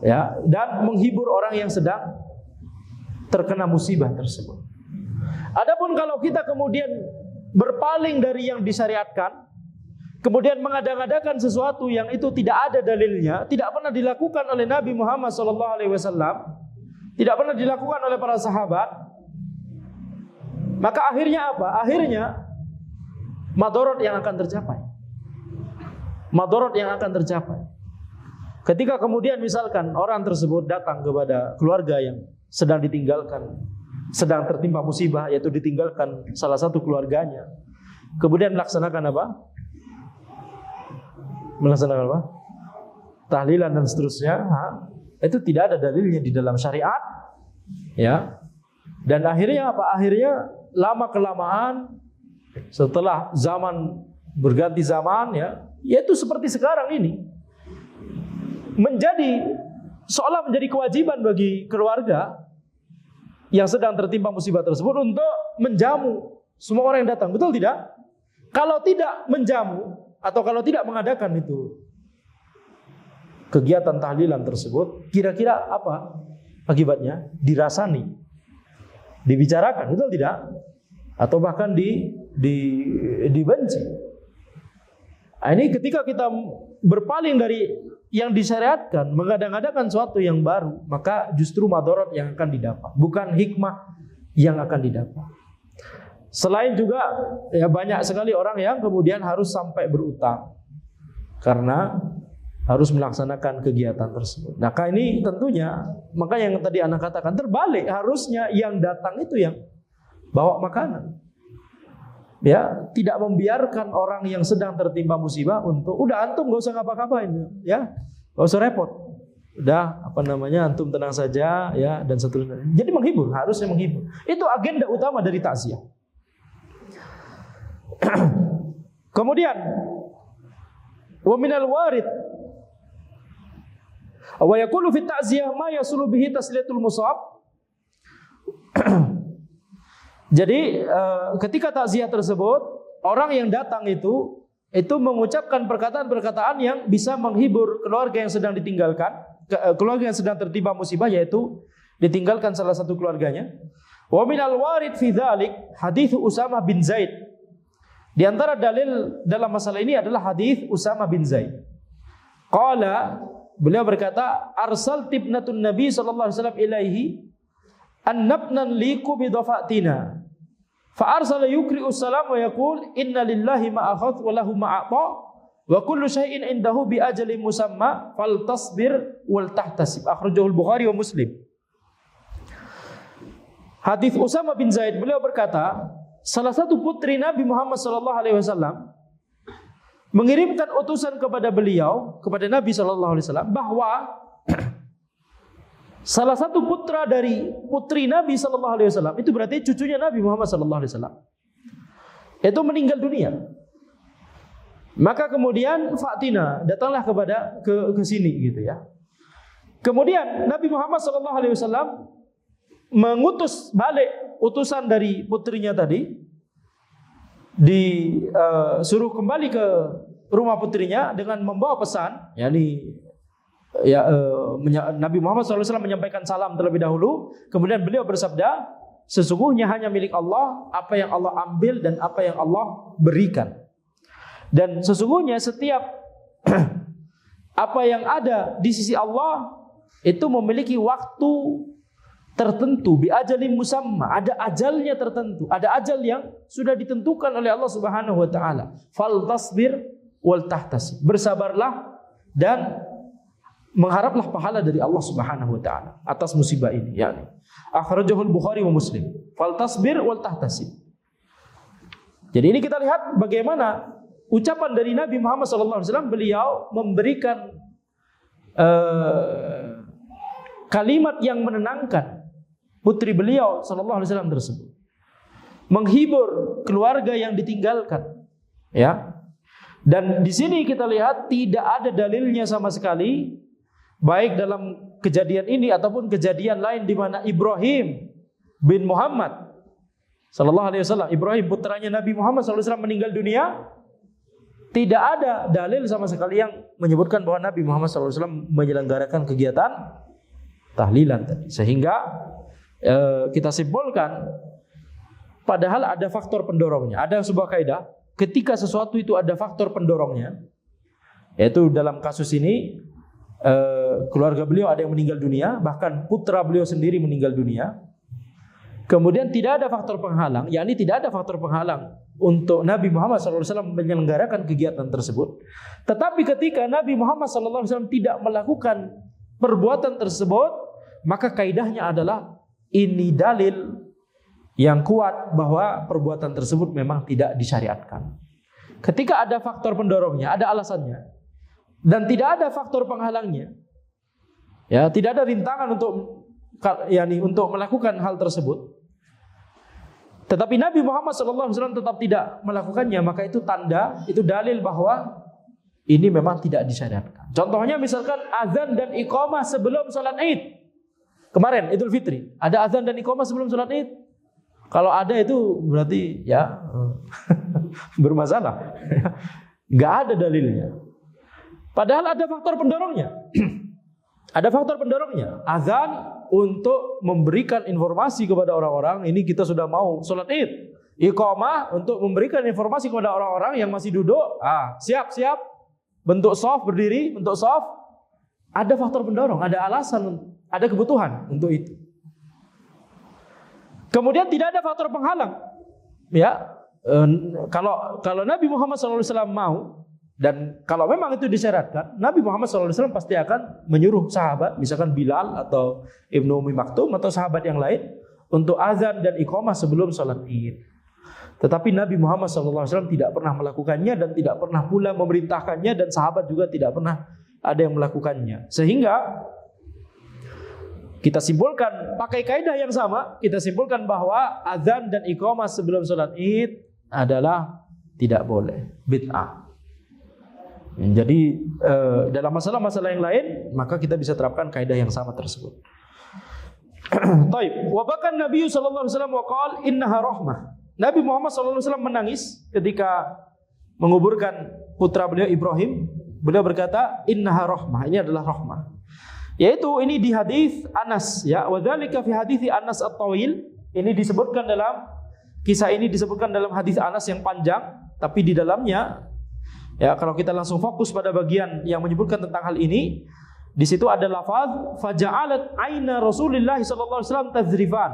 ya, dan menghibur orang yang sedang terkena musibah tersebut. Adapun kalau kita kemudian berpaling dari yang disyariatkan, kemudian mengada-ngadakan sesuatu yang itu tidak ada dalilnya, tidak pernah dilakukan oleh Nabi Muhammad SAW, tidak pernah dilakukan oleh para sahabat, maka akhirnya apa? Akhirnya madorot yang akan tercapai. Madorot yang akan tercapai. Ketika kemudian misalkan orang tersebut datang kepada keluarga yang sedang ditinggalkan, sedang tertimpa musibah, yaitu ditinggalkan salah satu keluarganya, kemudian melaksanakan apa? Melaksanakan apa? Tahlilan dan seterusnya. Itu tidak ada dalilnya di dalam syariat, ya. Dan akhirnya apa? Akhirnya lama kelamaan setelah zaman berganti zaman, yaitu seperti sekarang ini, seolah menjadi kewajiban bagi keluarga yang sedang tertimpa musibah tersebut untuk menjamu semua orang yang datang. Betul tidak? Kalau tidak menjamu atau kalau tidak mengadakan itu kegiatan tahlilan tersebut, kira-kira apa akibatnya? Dirasani, dibicarakan, betul tidak? Atau bahkan dibenci. Nah, ini ketika kita berpaling dari yang disyariatkan, mengada-ngadakan sesuatu yang baru, maka justru madorot yang akan didapat, bukan hikmah yang akan didapat. Selain juga banyak sekali orang yang kemudian harus sampai berutang karena harus melaksanakan kegiatan tersebut. Nah, ini tentunya, maka yang tadi anak katakan terbalik, harusnya yang datang itu yang bawa makanan. Ya, tidak membiarkan orang yang sedang tertimpa musibah untuk udah antum gak usah ngapa-ngapain, ya, gak usah repot, udah antum tenang saja, ya, dan seterusnya. Jadi menghibur, harusnya menghibur. Itu agenda utama dari takziah. Kemudian wa minal warid Wa yaqulu fi ta'ziyah ma yasulu bihi tasliyatul musab. Jadi ketika takziah tersebut, orang yang datang itu mengucapkan perkataan-perkataan yang bisa menghibur keluarga yang sedang ditinggalkan, keluarga yang sedang tertimpa musibah, yaitu ditinggalkan salah satu keluarganya. Wa minal warid fi dzalik hadits Usamah bin Zaid. Di antara dalil dalam masalah ini adalah hadis Usamah bin Zaid. Qala, beliau berkata, arsal tibnatun Nabi sallallahu alaihi wasallam ilaihi annabnan liku bidafatina. Fa arsala yukri'u salam wa yaqul inna lillahi ma akhadh wa lahu ma a'ta wa kullu syai'in indahu bi ajalin musamma faltasbir wal tahtasib. Akhrajahu al-Bukhari wa Muslim. Hadis Usamah bin Zaid, beliau berkata, salah satu putri Nabi Muhammad sallallahu alaihi wasallam mengirimkan utusan kepada beliau, kepada Nabi sallallahu alaihi wasallam, bahwa salah satu putra dari putri Nabi sallallahu alaihi wasallam, itu berarti cucunya Nabi Muhammad sallallahu alaihi wasallam, itu meninggal dunia. Maka kemudian Fatina datanglah ke sini gitu ya. Kemudian Nabi Muhammad sallallahu alaihi wasallam mengutus balik utusan dari putrinya tadi, disuruh kembali ke rumah putrinya dengan membawa pesan, yakni Nabi Muhammad SAW menyampaikan salam terlebih dahulu. Kemudian beliau bersabda, sesungguhnya hanya milik Allah apa yang Allah ambil dan apa yang Allah berikan. Dan sesungguhnya setiap apa yang ada di sisi Allah itu memiliki waktu tertentu, bi ajalin musamma, ada ajalnya tertentu, ada ajal yang sudah ditentukan oleh Allah Subhanahu wa taala. Fal tasbir wal tahtasib. Bersabarlah dan mengharaplah pahala dari Allah Subhanahu wa taala atas musibah ini, yakni akhrajahu al-Bukhari wa Muslim. Fal tasbir wal tahtasib. Jadi ini kita lihat bagaimana ucapan dari Nabi Muhammad SAW, beliau memberikan kalimat yang menenangkan putri beliau sallallahu alaihi wasallam tersebut, menghibur keluarga yang ditinggalkan, ya. Dan di sini kita lihat tidak ada dalilnya sama sekali, baik dalam kejadian ini ataupun kejadian lain di mana Ibrahim bin Muhammad sallallahu alaihi wasallam, Ibrahim putranya Nabi Muhammad sallallahu alaihi wasallam meninggal dunia. Tidak ada dalil sama sekali yang menyebutkan bahwa Nabi Muhammad sallallahu alaihi wasallam menyelenggarakan kegiatan tahlilan tadi. Sehingga kita simpulkan, padahal ada faktor pendorongnya. Ada sebuah kaidah, ketika sesuatu itu ada faktor pendorongnya, yaitu dalam kasus ini keluarga beliau ada yang meninggal dunia, bahkan putra beliau sendiri meninggal dunia. Kemudian tidak ada faktor penghalang, yakni tidak ada faktor penghalang untuk Nabi Muhammad SAW menyelenggarakan kegiatan tersebut. Tetapi ketika Nabi Muhammad SAW tidak melakukan perbuatan tersebut, maka kaidahnya adalah ini dalil yang kuat bahwa perbuatan tersebut memang tidak disyariatkan. Ketika ada faktor pendorongnya, ada alasannya, dan tidak ada faktor penghalangnya, ya, tidak ada rintangan untuk melakukan hal tersebut, tetapi Nabi Muhammad SAW tetap tidak melakukannya, maka itu tanda, itu dalil bahwa ini memang tidak disyariatkan. Contohnya misalkan azan dan iqamah sebelum sholat Id. Kemarin Idul Fitri, ada azan dan iqamah sebelum sholat Id. Kalau ada itu berarti ya bermasalah. Gak ada dalilnya. Padahal ada faktor pendorongnya. Ada faktor pendorongnya. Azan untuk memberikan informasi kepada orang-orang, ini kita sudah mau sholat Id. Iqamah untuk memberikan informasi kepada orang-orang yang masih duduk, siap-siap, bentuk shaf, berdiri, bentuk shaf. Ada faktor pendorong, ada alasan, ada kebutuhan untuk itu. Kemudian tidak ada faktor penghalang. Ya, kalau Nabi Muhammad SAW mau, dan kalau memang itu disyaratkan, Nabi Muhammad SAW pasti akan menyuruh sahabat, misalkan Bilal atau Ibnu Ummi Maktum atau sahabat yang lain, untuk azan dan iqamah sebelum sholat Id. Tetapi Nabi Muhammad SAW tidak pernah melakukannya dan tidak pernah pula memerintahkannya, dan sahabat juga tidak pernah ada yang melakukannya. Sehingga kita simpulkan, pakai kaidah yang sama, kita simpulkan bahwa azan dan iqamah sebelum sholat Id adalah tidak boleh, bid'ah. Jadi dalam masalah-masalah yang lain maka kita bisa terapkan kaidah yang sama tersebut. Taib. Wa bahkan Nabi sallallahu alaihi wasallam waqal innaha rahmah. Nabi Muhammad sallallahu alaihi wasallam menangis ketika menguburkan putra beliau Ibrahim. Beliau berkata innaha rahmah. Ini adalah rahmah. Yaitu ini di hadis Anas ya. Wa dzalika fi hadits Anas at-tawil. Ini disebutkan dalam kisah ini disebutkan dalam hadis Anas yang panjang, tapi di dalamnya ya kalau kita langsung fokus pada bagian yang menyebutkan tentang hal ini, di situ ada lafaz faja'alat aina Rasulillah sallallahu alaihi wasallam tazrifan.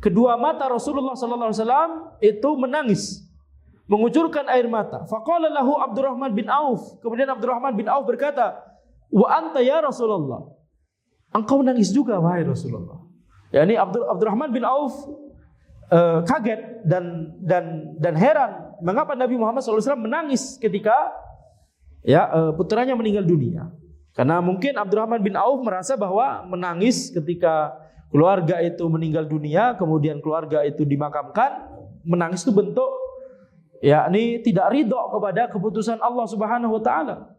Kedua mata Rasulullah sallallahu alaihi wasallam itu menangis, mengucurkan air mata. Faqala lahu Abdurrahman bin Auf. Kemudian Abdurrahman bin Auf berkata, "Wa anta ya Rasulullah." Engkau nangis juga wahai Rasulullah. Yani Abdurrahman bin Auf kaget dan heran mengapa Nabi Muhammad SAW menangis ketika putranya meninggal dunia. Karena mungkin Abdurrahman bin Auf merasa bahwa menangis ketika keluarga itu meninggal dunia, kemudian keluarga itu dimakamkan, menangis itu bentuk yakni tidak ridho kepada keputusan Allah Subhanahu wa taala.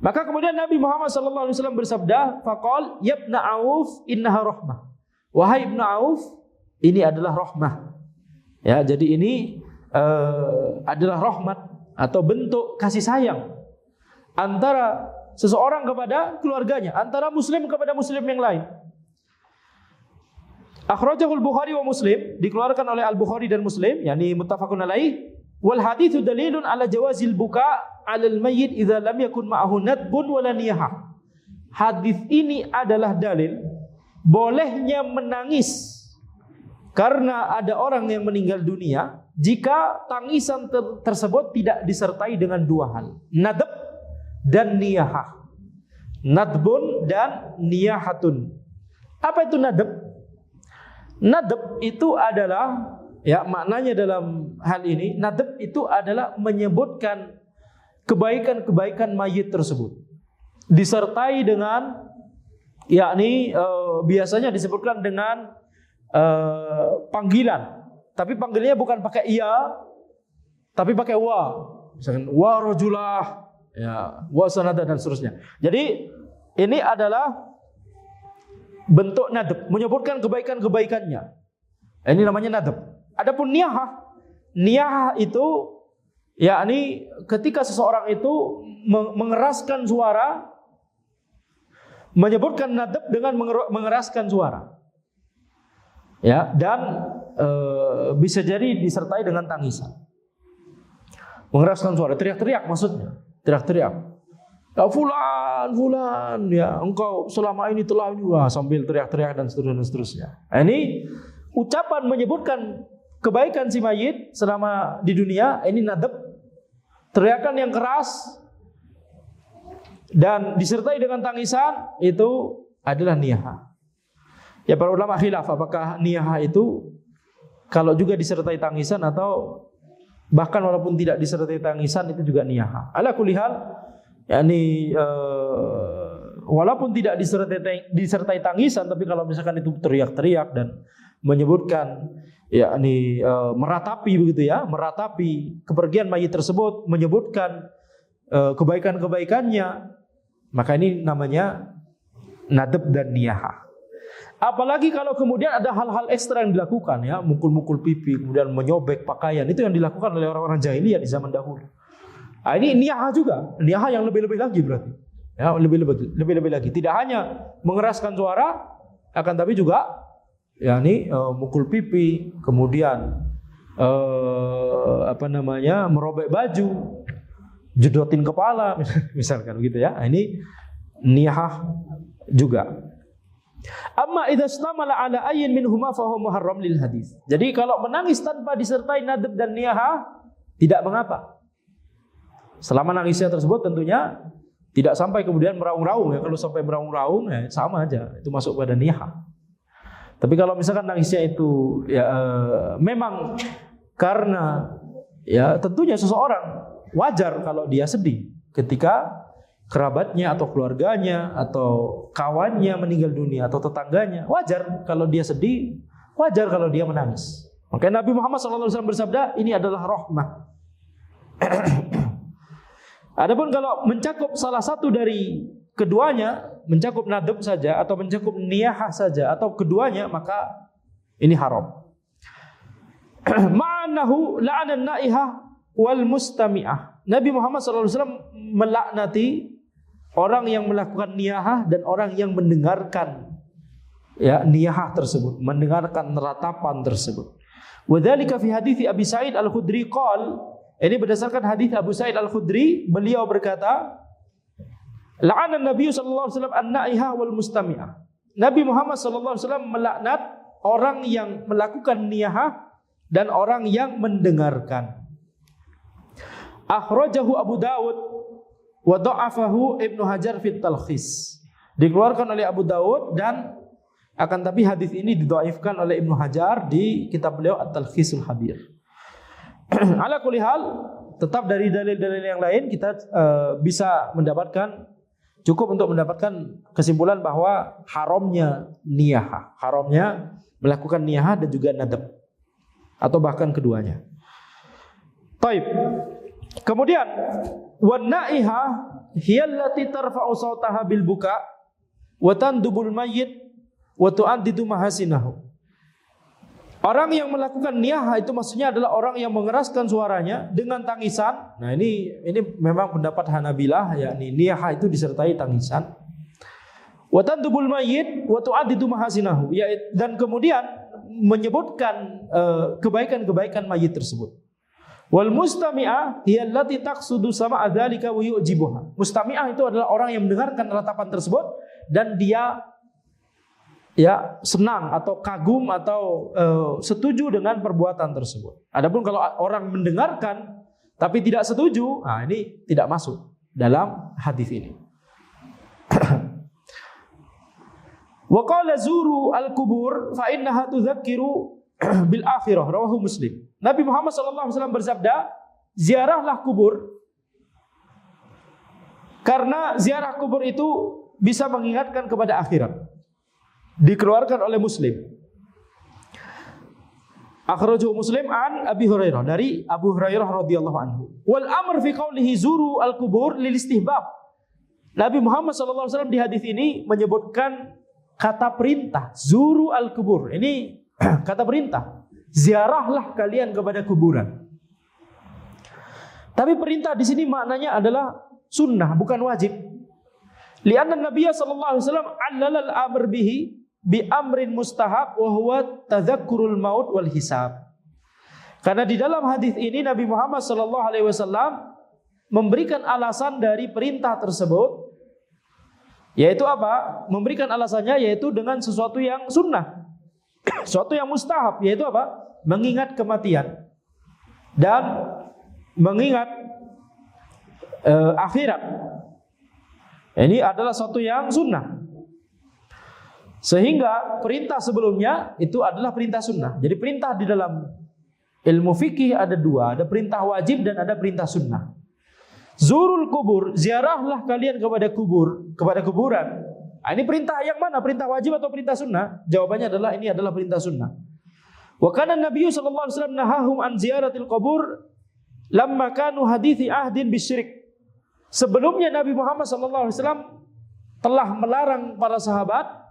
Maka kemudian Nabi Muhammad SAW bersabda, faqal yabna Auf innaha rahmah. Wahai Ibnu Auf, ini adalah rahmah. Ya, jadi ini adalah rahmat atau bentuk kasih sayang antara seseorang kepada keluarganya, antara muslim kepada muslim yang lain. Akhrajahul Bukhari wa Muslim, dikeluarkan oleh Al-Bukhari dan Muslim, yakni muttafaqun alaih. Wal haditsu dalilun ala jawazil buka 'alal mayyit idza lam yakun ma'ahu nadbun wala niyahah. Hadis ini adalah dalil bolehnya menangis karena ada orang yang meninggal dunia jika tangisan tersebut tidak disertai dengan dua hal, nadab dan niyahah. Nadbun dan niyahatun. Apa itu nadab? Nadab itu adalah maknanya dalam hal ini, nadab itu adalah menyebutkan kebaikan-kebaikan mayit tersebut disertai dengan biasanya disebutkan dengan panggilan, tapi panggilnya bukan pakai iya, tapi pakai wa. Misalkan wa rajulah, wa sanada dan seterusnya. Jadi ini adalah bentuk nadab, menyebutkan kebaikan-kebaikannya. Ini namanya nadab. Adapun niyahah itu yakni ketika seseorang itu mengeraskan suara, menyebutkan nadab dengan mengeraskan suara. Ya, dan bisa jadi disertai dengan tangisan. Mengeraskan suara, teriak-teriak maksudnya, teriak-teriak. Ya fulan, ya engkau selama ini telah sambil teriak-teriak dan seterusnya. Nah, ini ucapan menyebutkan kebaikan si mayit selama di dunia, ini nadab, teriakan yang keras dan disertai dengan tangisan, itu adalah niyahah. Ya, para ulama khilaf apakah niyahah itu kalau juga disertai tangisan atau bahkan walaupun tidak disertai tangisan itu juga niyahah. Ala kulli hal, yakni walaupun tidak disertai tangisan, tapi kalau misalkan itu teriak-teriak dan menyebutkan meratapi begitu ya, meratapi kepergian mayit tersebut, menyebutkan kebaikan-kebaikannya, maka ini namanya nadab dan niyahah. Apalagi kalau kemudian ada hal-hal ekstra yang dilakukan, ya, mukul-mukul pipi, kemudian menyobek pakaian, itu yang dilakukan oleh orang-orang jahiliyah di zaman dahulu. Nah, ini niyahah juga, niyahah yang lebih-lebih lagi berarti. Ya, lebih-lebih lagi. Tidak hanya mengeraskan suara, akan tapi juga mukul pipi, kemudian merobek baju, jedotin kepala, misalkan begitu ya. Ini niyahah juga. Amma idza istamala ala ayyin minhuma fa huwa muharram lil hadis. Jadi kalau menangis tanpa disertai nadab dan niyahah tidak mengapa. Selama nangisnya tersebut tentunya tidak sampai kemudian meraung-raung ya. Kalau sampai meraung-raung ya sama aja, itu masuk pada niyahah. Tapi kalau misalkan nangisnya itu memang karena tentunya seseorang wajar kalau dia sedih ketika kerabatnya atau keluarganya atau kawannya meninggal dunia atau tetangganya, wajar kalau dia sedih, wajar kalau dia menangis. Maka Nabi Muhammad SAW bersabda, ini adalah rahmah. Adapun kalau mencakup salah satu dari keduanya, mencakup nadab saja atau mencakup niyahah saja atau keduanya, maka ini haram. Ma'anahu la'anan naihah wal mustami'ah. Nabi Muhammad SAW melaknati orang yang melakukan niyahah dan orang yang mendengarkan niyahah tersebut, mendengarkan ratapan tersebut. Wa dzalika fi hadits Abi Sa'id Al-Khudri qala, ini berdasarkan hadis Abu Sa'id Al-Khudri, beliau berkata, la'ana Nabi sallallahu alaihi wasallam an-na'iha wal mustami'ah. Nabi Muhammad sallallahu alaihi wasallam melaknat orang yang melakukan niyahah dan orang yang mendengarkan. Akhrajahu Abu Dawud wa dha'afahu Ibnu Hajar fi Talkhis. Dikeluarkan oleh Abu Dawud dan akan tapi hadis ini didhaifkan oleh Ibnu Hajar di kitab beliau At-Talkhisul Habir. Ala kulli hal, tetap dari dalil-dalil yang lain kita bisa mendapatkan, cukup untuk mendapatkan kesimpulan bahwa haramnya niyahah, haramnya melakukan niyahah dan juga nadab atau bahkan keduanya. Taib. Kemudian wan naihah hiya allati tarfa'u sautaha bil buka wa tandubul mayyit wa tu'addidu mahasinahu. Orang yang melakukan niyahah itu maksudnya adalah orang yang mengeraskan suaranya dengan tangisan. Nah, ini memang pendapat Hanabilah, yakni niyahah itu disertai tangisan. Wa tandubul mayyit wa tu'addidu mahasinahu, dan kemudian menyebutkan kebaikan-kebaikan mayit tersebut. Wal mustami'ah hiya allati taqsudu sama'a dzalika wa yu'jibuha. Mustami'ah itu adalah orang yang mendengarkan ratapan tersebut dan dia senang atau kagum atau setuju dengan perbuatan tersebut. Adapun kalau orang mendengarkan tapi tidak setuju, nah ini tidak masuk dalam hadis ini. Wa qala zuru al-kubur fa innaha tudzakiru bil akhirah, rawahu Muslim. Nabi Muhammad SAW bersabda, ziarahlah kubur karena ziarah kubur itu bisa mengingatkan kepada akhirat. Dikeluarkan oleh Muslim. Akhrajahu Muslim an Abi Hurairah, dari Abu Hurairah radhiyallahu anhu. Wal amr fi qaulihi zuru al-kubur lil istihbab. Nabi Muhammad sallallahu alaihi wasallam di hadis ini menyebutkan kata perintah, zuru al-kubur. Ini kata perintah. Ziarahlah kalian kepada kuburan. Tapi perintah di sini maknanya adalah sunnah, bukan wajib. Lianna Nabi sallallahu alaihi wasallam 'allala al-amr bihi bi amrin mustahab wa huwa tadzakurul maut wal hisab. Karena di dalam hadis ini Nabi Muhammad sallallahu alaihi wasallam memberikan alasan dari perintah tersebut, yaitu apa? Memberikan alasannya yaitu dengan sesuatu yang sunnah, sesuatu yang mustahab, yaitu apa? Mengingat kematian dan mengingat akhirat. Ini adalah sesuatu yang sunnah. Sehingga perintah sebelumnya itu adalah perintah sunnah. Jadi perintah di dalam ilmu fikih ada dua, ada perintah wajib dan ada perintah sunnah. Zurul kubur, ziarahlah kalian kepada kuburan. Nah, ini perintah yang mana? Perintah wajib atau perintah sunnah? Jawabannya adalah ini adalah perintah sunnah. Wa kana Nabi sallallahu alaihi wasallam nahahum an ziyaratil qubur lamma kanu hadithi ahdin bisyrik. Sebelumnya Nabi Muhammad sallallahu alaihi wasallam telah melarang para sahabat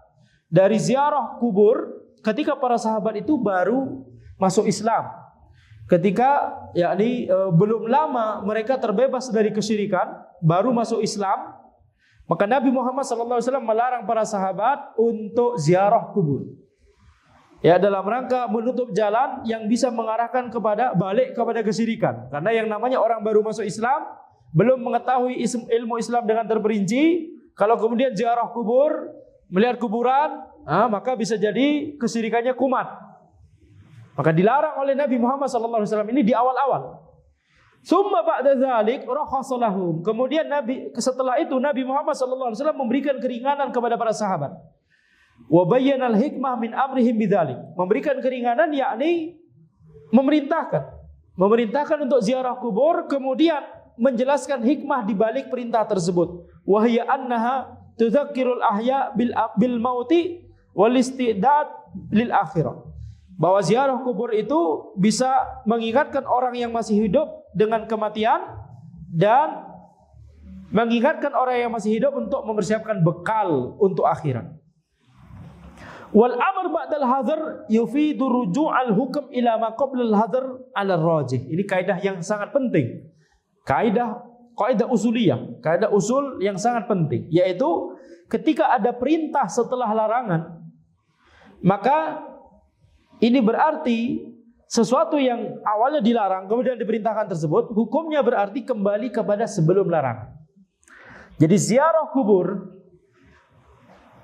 dari ziarah kubur ketika para sahabat itu baru masuk Islam. Ketika belum lama mereka terbebas dari kesyirikan, baru masuk Islam, maka Nabi Muhammad SAW melarang para sahabat untuk ziarah kubur. Ya, dalam rangka menutup jalan yang bisa mengarahkan balik kepada kesyirikan. Karena yang namanya orang baru masuk Islam, belum mengetahui ilmu Islam dengan terperinci, kalau kemudian ziarah kubur, melihat kuburan, maka bisa jadi kesyirikannya kumat. Maka dilarang oleh Nabi Muhammad SAW ini di awal-awal. Summa ba'da dzalik rakhasa lahum. Kemudian setelah itu Nabi Muhammad SAW memberikan keringanan kepada para sahabat. Wa bayyana al-hikmah min amrihim bidzalik. Memberikan keringanan yakni memerintahkan untuk ziarah kubur, kemudian menjelaskan hikmah di balik perintah tersebut. Wa hiya annaha tudzakirul ahya bil mauti wal istidad lil akhirah. Bahwa ziarah kubur itu bisa mengingatkan orang yang masih hidup dengan kematian dan mengingatkan orang yang masih hidup untuk mempersiapkan bekal untuk akhirat. Wal amr ba'dal hadar yufidu ruju'al hukm ila ma qabla al hadar 'ala rajih. Ini kaidah yang sangat penting. Kaidah usuliyah, kaidah usul yang sangat penting, yaitu ketika ada perintah setelah larangan, maka ini berarti sesuatu yang awalnya dilarang kemudian diperintahkan tersebut, hukumnya berarti kembali kepada sebelum larangan. Jadi ziarah kubur,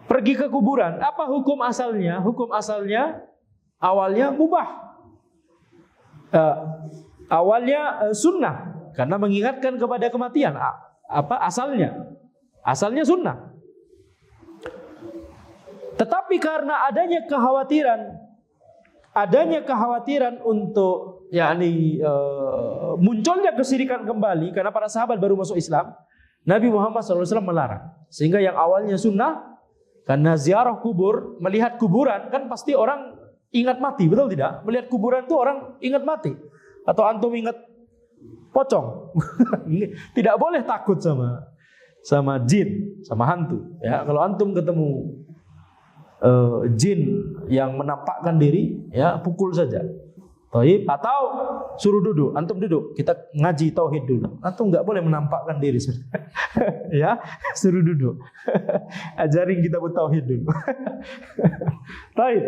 pergi ke kuburan, apa hukum asalnya? Hukum asalnya awalnya mubah, awalnya sunnah, karena mengingatkan kepada kematian. Apa asalnya? Asalnya sunnah. Tetapi karena adanya kekhawatiran untuk munculnya kesyirikan kembali, karena para sahabat baru masuk Islam, Nabi Muhammad SAW melarang. Sehingga yang awalnya sunnah, karena ziarah kubur, melihat kuburan, kan pasti orang ingat mati, betul tidak? Melihat kuburan itu orang ingat mati. Atau antum ingat pocong. Tidak boleh takut sama jin, sama hantu. Ya, kalau antum ketemu jin yang menampakkan diri, ya pukul saja. Taib, atau suruh duduk, antum duduk, kita ngaji tauhid dulu. Antum nggak boleh menampakkan diri, ya, suruh duduk. Ajarin kita bertauhid dulu. Taib.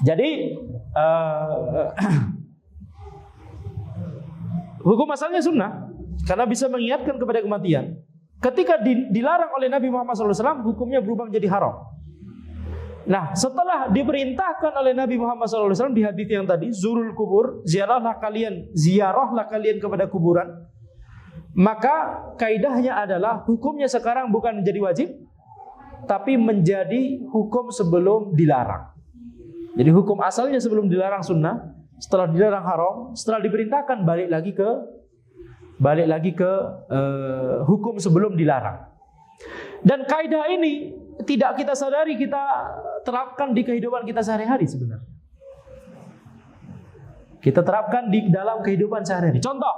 Jadi hukum asalnya sunnah, karena bisa mengingatkan kepada kematian. Ketika dilarang oleh Nabi Muhammad SAW, hukumnya berubah menjadi haram. Nah, setelah diperintahkan oleh Nabi Muhammad SAW di hadits yang tadi, zurul kubur, ziarahlah kalian kepada kuburan, maka kaidahnya adalah hukumnya sekarang bukan menjadi wajib, tapi menjadi hukum sebelum dilarang. Jadi hukum asalnya sebelum dilarang sunnah, setelah dilarang haram, setelah diperintahkan balik lagi ke hukum sebelum dilarang. Dan kaidah ini tidak kita sadari, kita terapkan di kehidupan kita sehari-hari sebenarnya. Kita terapkan di dalam kehidupan sehari-hari. Contoh,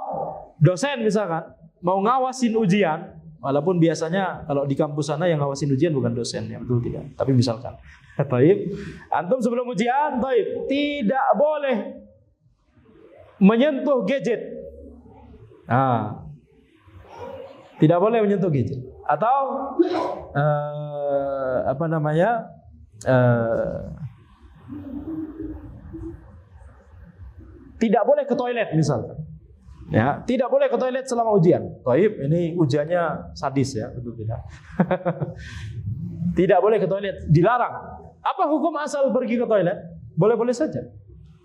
dosen misalkan mau ngawasin ujian, walaupun biasanya kalau di kampus sana yang ngawasin ujian bukan dosen, ya betul tidak. Tapi misalkan, taib, antum sebelum ujian, taib, tidak boleh menyentuh gadget. Tidak boleh menyentuh gadget. Atau tidak boleh ke toilet misalkan. Ya, tidak boleh ke toilet selama ujian. Taib, ini ujiannya sadis ya, betul tidak? Tidak boleh ke toilet, dilarang. Apa hukum asal pergi ke toilet? Boleh-boleh saja.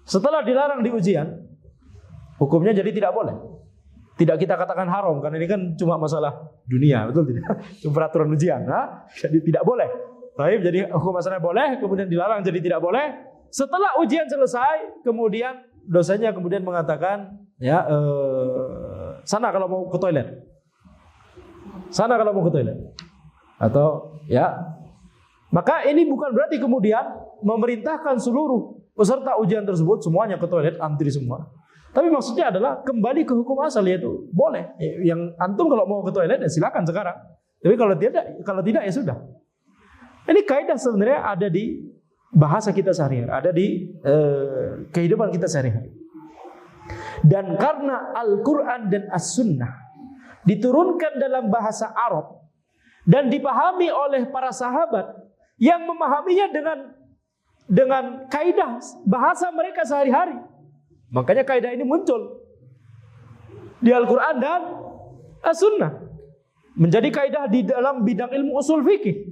Setelah dilarang di ujian, hukumnya jadi tidak boleh. Tidak kita katakan haram, karena ini kan cuma masalah dunia, betul tidak? Cuma peraturan ujian, jadi tidak boleh. Taib, jadi hukum asalnya boleh, kemudian dilarang jadi tidak boleh. Setelah ujian selesai, kemudian dosennya kemudian mengatakan, ya, sana kalau mau ke toilet, atau ya, maka ini bukan berarti kemudian memerintahkan seluruh peserta ujian tersebut semuanya ke toilet, antri semua. Tapi maksudnya adalah kembali ke hukum asal, yaitu boleh. Yang antum kalau mau ke toilet ya silakan sekarang. Tapi kalau tidak ya sudah. Ini kaidah sebenarnya ada di bahasa kita sehari-hari, ada di kehidupan kita sehari-hari. Dan karena Al-Quran dan As-Sunnah diturunkan dalam bahasa Arab dan dipahami oleh para sahabat yang memahaminya dengan kaidah bahasa mereka sehari-hari, makanya kaidah ini muncul di Al-Quran dan As-Sunnah, menjadi kaidah di dalam bidang ilmu usul fikih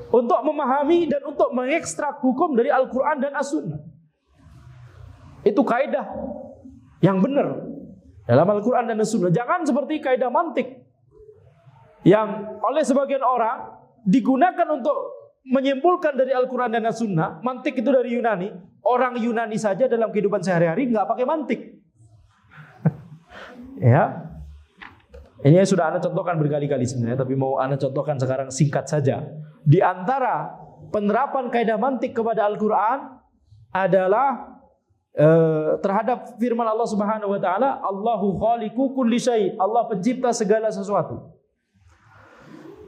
untuk memahami dan untuk mengekstrak hukum dari Al-Quran dan As-Sunnah. Itu kaidah yang benar dalam Al-Quran dan As-Sunnah. Jangan seperti kaidah mantik yang oleh sebagian orang digunakan untuk menyimpulkan dari Al-Quran dan As-Sunnah. Mantik itu dari Yunani. Orang Yunani saja dalam kehidupan sehari-hari nggak pakai mantik. Ya, ini sudah Anda contohkan berkali-kali sebenarnya, tapi mau Anda contohkan sekarang singkat saja. Di antara penerapan kaidah mantik kepada Al-Quran adalah terhadap firman Allah Subhanahu wa taala, Allahu khaliqu kulli syai, Allah pencipta segala sesuatu.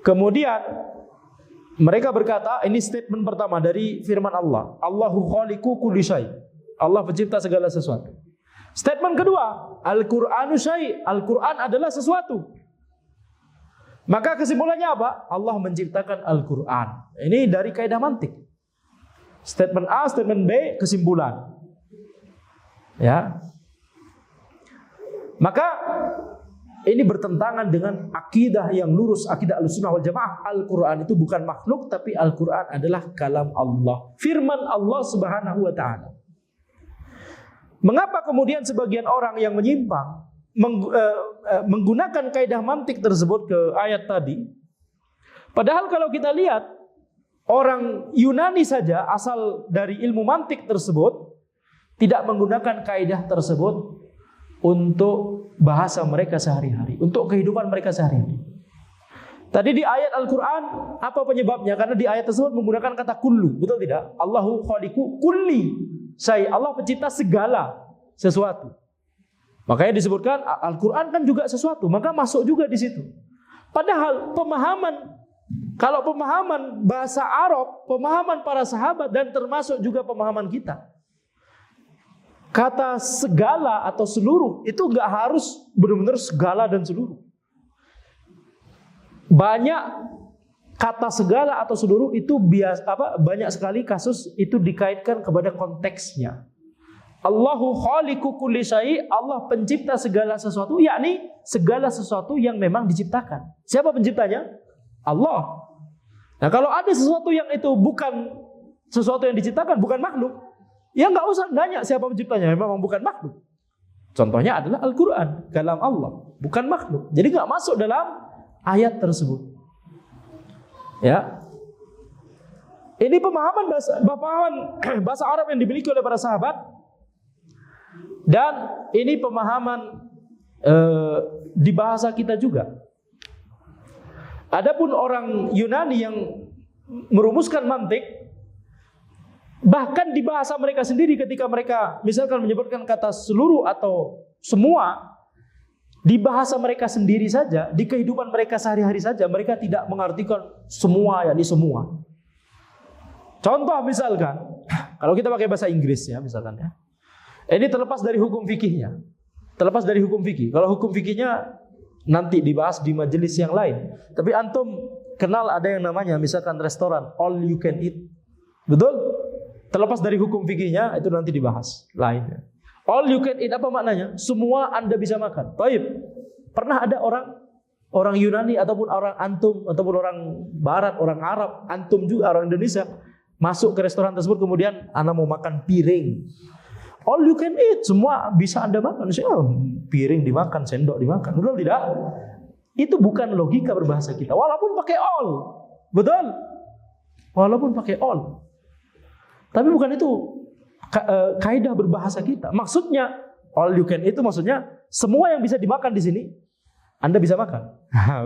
Kemudian mereka berkata, ini statement pertama dari firman Allah, Allahu khaliqu kulli syai, Allah pencipta segala sesuatu. Statement kedua, Al-Qur'anu syai, Al-Qur'an adalah sesuatu. Maka kesimpulannya apa? Allah menciptakan Al-Qur'an. Ini dari kaidah mantik. Statement A, statement B, kesimpulan. Ya. Maka ini bertentangan dengan akidah yang lurus, akidah Ahlussunnah wal Jamaah. Al-Qur'an itu bukan makhluk, tapi Al-Qur'an adalah kalam Allah, firman Allah Subhanahu wa taala. Mengapa kemudian sebagian orang yang menyimpang menggunakan kaidah mantik tersebut ke ayat tadi? Padahal kalau kita lihat, orang Yunani saja asal dari ilmu mantik tersebut tidak menggunakan kaidah tersebut untuk bahasa mereka sehari-hari, untuk kehidupan mereka sehari-hari. Tadi di ayat Al-Quran, apa penyebabnya? Karena di ayat tersebut menggunakan kata kullu, betul tidak? Allahu khaliqu kulli syai, Allah pencipta segala sesuatu. Makanya disebutkan Al-Quran kan juga sesuatu, maka masuk juga di situ. Padahal kalau pemahaman bahasa Arab, pemahaman para sahabat dan termasuk juga pemahaman kita, kata segala atau seluruh itu enggak harus benar-benar segala dan seluruh. Banyak kata segala atau seluruh itu banyak sekali kasus itu dikaitkan kepada konteksnya. Allahu khaliqu kulli syai, Allah pencipta segala sesuatu, yakni segala sesuatu yang memang diciptakan. Siapa penciptanya? Allah. Nah, kalau ada sesuatu yang itu bukan sesuatu yang diciptakan, bukan makhluk, ya nggak usah nanya siapa penciptanya, memang bukan makhluk. Contohnya adalah Al-Quran, kalam Allah, bukan makhluk. Jadi nggak masuk dalam ayat tersebut. Ya, ini pemahaman bahasa Arab yang dimiliki oleh para sahabat, dan ini pemahaman di bahasa kita juga. Adapun orang Yunani yang merumuskan mantik, bahkan di bahasa mereka sendiri ketika mereka misalkan menyebutkan kata seluruh atau semua, di bahasa mereka sendiri saja, di kehidupan mereka sehari-hari saja, mereka tidak mengartikan semua, yakni semua. Contoh misalkan, kalau kita pakai bahasa Inggris ya misalkan ya, ini terlepas dari hukum fikihnya, terlepas dari hukum fikih. Kalau hukum fikihnya nanti dibahas di majelis yang lain. Tapi antum kenal ada yang namanya misalkan restoran all you can eat, betul? Terlepas dari hukum fikihnya itu nanti dibahas lainnya. All you can eat apa maknanya? Semua Anda bisa makan. Baik. Pernah ada orang Yunani ataupun orang antum ataupun orang Barat, orang Arab, antum juga orang Indonesia masuk ke restoran tersebut kemudian Anda mau makan piring. All you can eat, semua bisa Anda makan. Piring dimakan, sendok dimakan. Betul tidak? Itu bukan logika berbahasa kita. Walaupun pakai all. Betul? Walaupun pakai all. Tapi bukan itu kaidah berbahasa kita. Maksudnya all you can eat itu maksudnya semua yang bisa dimakan di sini Anda bisa makan.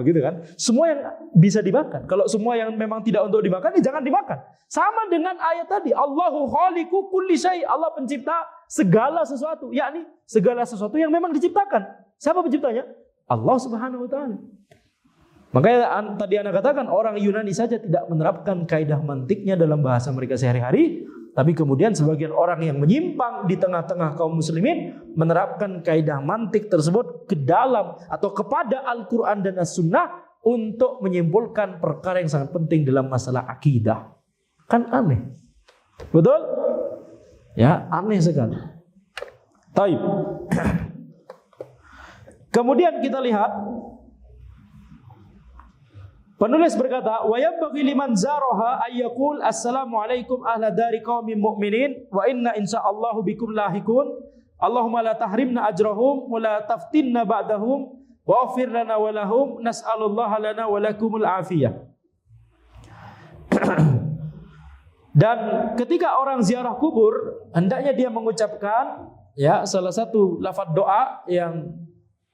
Begitu kan? Semua yang bisa dimakan. Kalau semua yang memang tidak untuk dimakan, ya jangan dimakan. Sama dengan ayat tadi, Allahu khaliqu kulli syai, Allah pencipta segala sesuatu, yakni segala sesuatu yang memang diciptakan. Siapa penciptanya? Allah Subhanahu wa taala. Makanya tadi Anda katakan orang Yunani saja tidak menerapkan kaidah mantiknya dalam bahasa mereka sehari-hari, tapi kemudian sebagian orang yang menyimpang di tengah-tengah kaum muslimin menerapkan kaidah mantik tersebut ke dalam atau kepada Al-Quran dan As-Sunnah untuk menyimpulkan perkara yang sangat penting dalam masalah akidah. Kan aneh. Betul? Ya, aneh sekali. Taib. Kemudian kita lihat penulis berkata, wa yabbaghi liman zaraha ayyaqul assalamualaikum ahla dari qaumin mu'minin wa inna insyaallahu bikum lahikun. Allahumma la tahrimna ajrahum wa la taftinna ba'dahum wa ighfir lana wa lahum nas'alullaha lana wa lakumul afiyah. Dan ketika orang ziarah kubur, hendaknya dia mengucapkan ya salah satu lafaz doa yang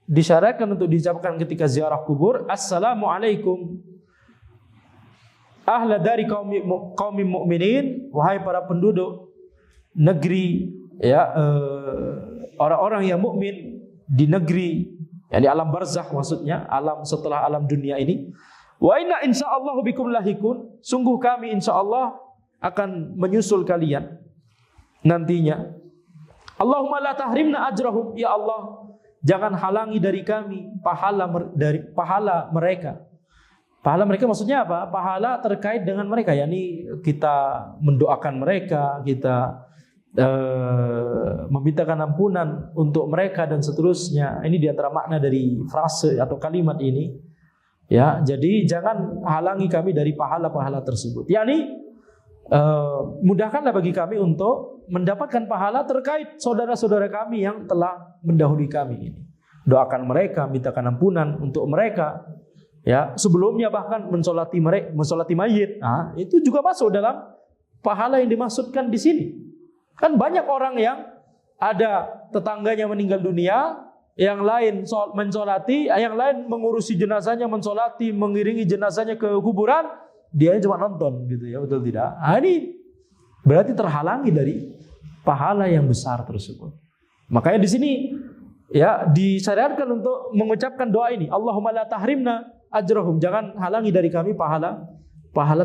disyaratkan untuk diucapkan ketika ziarah kubur, assalamualaikum ahla dari kaum mu'minin, wahai para penduduk negeri ya orang-orang yang mukmin di negeri, ya di alam barzakh maksudnya, alam setelah alam dunia ini. Wa inna insyaallahu bikum lahikun, sungguh kami insyaallah akan menyusul kalian nantinya. Allahumma la tahrimna ajrahum, ya Allah, jangan halangi dari kami pahala mereka. Pahala mereka maksudnya apa? Pahala terkait dengan mereka, yakni kita mendoakan mereka, kita memintakan ampunan untuk mereka dan seterusnya. Ini diantara makna dari frase atau kalimat ini. Ya, jadi jangan halangi kami dari pahala-pahala tersebut. Yakni mudahkanlah bagi kami untuk mendapatkan pahala terkait saudara-saudara kami yang telah mendahului kami ini. Doakan mereka, mintakan ampunan untuk mereka. Ya, sebelumnya bahkan mensolati mayit. Nah, itu juga masuk dalam pahala yang dimaksudkan di sini. Kan banyak orang yang ada tetangganya meninggal dunia, yang lain mensolati, yang lain mengurusi jenazahnya, mensolati, mengiringi jenazahnya ke kuburan, dia cuma nonton gitu ya, betul tidak? Nah, ini berarti terhalangi dari pahala yang besar tersebut. Makanya di sini ya disyariatkan untuk mengucapkan doa ini, Allahumma la tahrimna ajrahum, jangan halangi dari kami pahala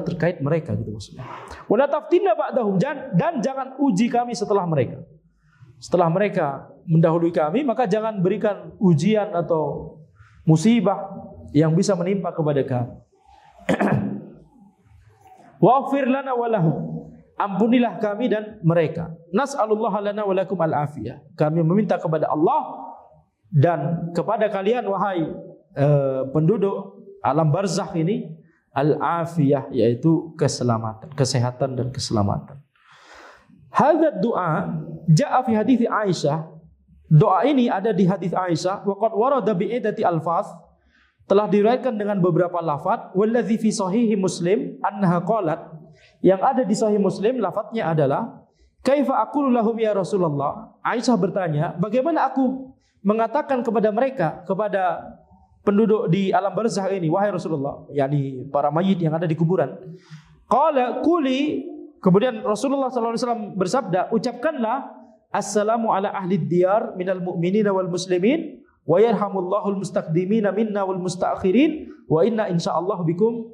terkait mereka gitu maksudnya. Wala taftinna ba'dahum, dan jangan uji kami setelah mereka. Setelah mereka mendahului kami, maka jangan berikan ujian atau musibah yang bisa menimpa kepada kami. Waghfir lana wa lahum, ampunilah kami dan mereka. Nas'alullaha lana wa lakum al-afiyah, kami meminta kepada Allah dan kepada kalian wahai penduduk alam barzakh ini al-afiyah, yaitu keselamatan, kesehatan dan keselamatan. Hadza du'a jaa fi hadits Aisyah. Doa ini ada di hadis Aisyah, wa qad warada bi iddati alfaz, telah diriwayatkan dengan beberapa lafaz. Wallazi fi sahihi Muslim annaha qalat, yang ada di sahih Muslim lafaznya adalah kaifa aqulu lahum ya Rasulullah. Aisyah bertanya, bagaimana aku mengatakan kepada mereka, kepada penduduk di alam barzakh ini, wahai Rasulullah, yakni para mayit yang ada di kuburan. Qala quli, kemudian Rasulullah SAW bersabda, ucapkanlah assalamu ala ahli diyar minal mu'minina wal muslimin wa yarhamullahu al mustaqdimina minna wal mustaakhirin wa inna insyaallah bikum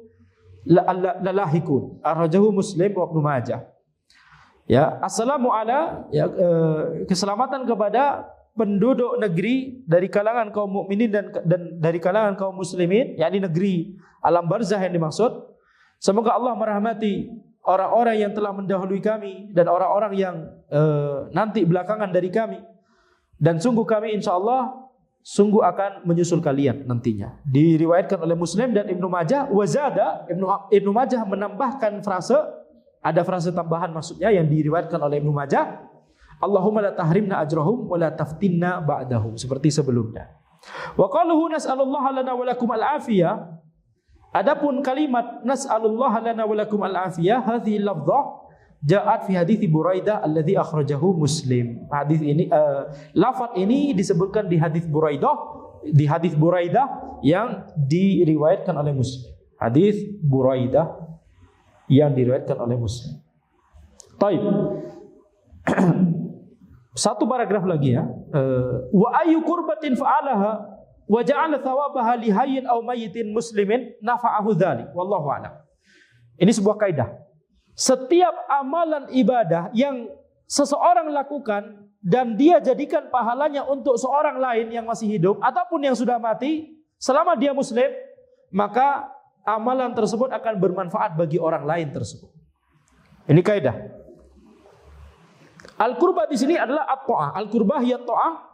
lalahikun. Ar-rajahu Muslim wa Ibnu Majah. Ya, assalamu ala, ya, keselamatan kepada penduduk negeri dari kalangan kaum mukminin dan dari kalangan kaum muslimin, yakni negeri alam barzakh yang dimaksud. Semoga Allah merahmati orang-orang yang telah mendahului kami dan orang-orang yang nanti belakangan dari kami. Dan sungguh kami insyaallah sungguh akan menyusul kalian nantinya. Diriwayatkan oleh Muslim dan Ibnu Majah. Wazada, Ibnu Majah menambahkan frase, ada frase tambahan maksudnya yang diriwayatkan oleh Ibnu Majah. Allahumma la tahrimna ajrahum wa la taftinna ba'dahum, seperti sebelumnya. Wa qaluhu nas'alullaha lana wa lakum al-afiyah. Adapun kalimat nas'alullaha lana wa lakum al-afiyah, hadhihi lafdhah ja'at fi hadits Buraidah alladhi akhrajahu Muslim. Hadis ini lafaz ini disebutkan di hadis Buraidah yang diriwayatkan oleh Muslim. Hadis Buraidah yang diriwayatkan oleh Muslim. Baik. Satu paragraf lagi ya. Wa ayyu qurbatin fa'alaha wa ja'ala thawabaha li hayyin aw mayyitin muslimin nafa'ahu dzalik wallahu a'lam. Ini sebuah kaidah. Setiap amalan ibadah yang seseorang lakukan dan dia jadikan pahalanya untuk seorang lain yang masih hidup ataupun yang sudah mati, selama dia muslim, maka amalan tersebut akan bermanfaat bagi orang lain tersebut. Ini kaidah. Al-qurbah di sini adalah at-ta'ah. Al-qurbah ya ta'ah.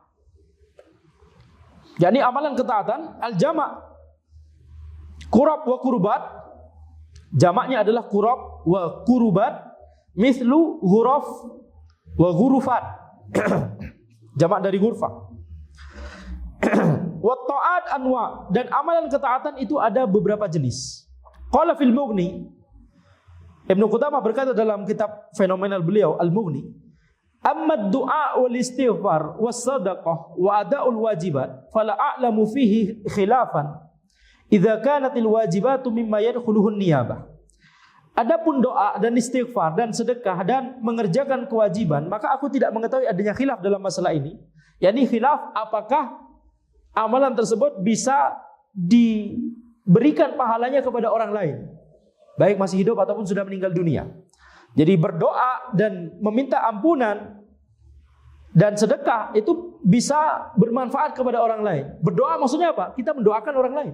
yakni amalan ketaatan. Al-jama' qurab wa qurbat. Jamaknya adalah qurab wa qurbat. Mithlu ghuraf wa ghurufat. Jamak dari ghurfah. Wa ta'at anwa, dan amalan ketaatan itu ada beberapa jenis. Qala fil Mughni, Ibnu Qudamah berkata dalam kitab fenomenal beliau Al-Mughni, amma du'a wal istighfar was sadaqah wa ada'ul wajibat fala a'lamu fihi khilafan idza kanat al wajibatu mimma yadkhuluhu an-niyabah. Adapun doa dan istighfar dan sedekah dan mengerjakan kewajiban, maka aku tidak mengetahui adanya khilaf dalam masalah ini. yakni khilaf apakah amalan tersebut bisa diberikan pahalanya kepada orang lain, baik masih hidup ataupun sudah meninggal dunia. Jadi berdoa dan meminta ampunan dan sedekah itu bisa bermanfaat kepada orang lain. Berdoa maksudnya apa? Kita mendoakan orang lain,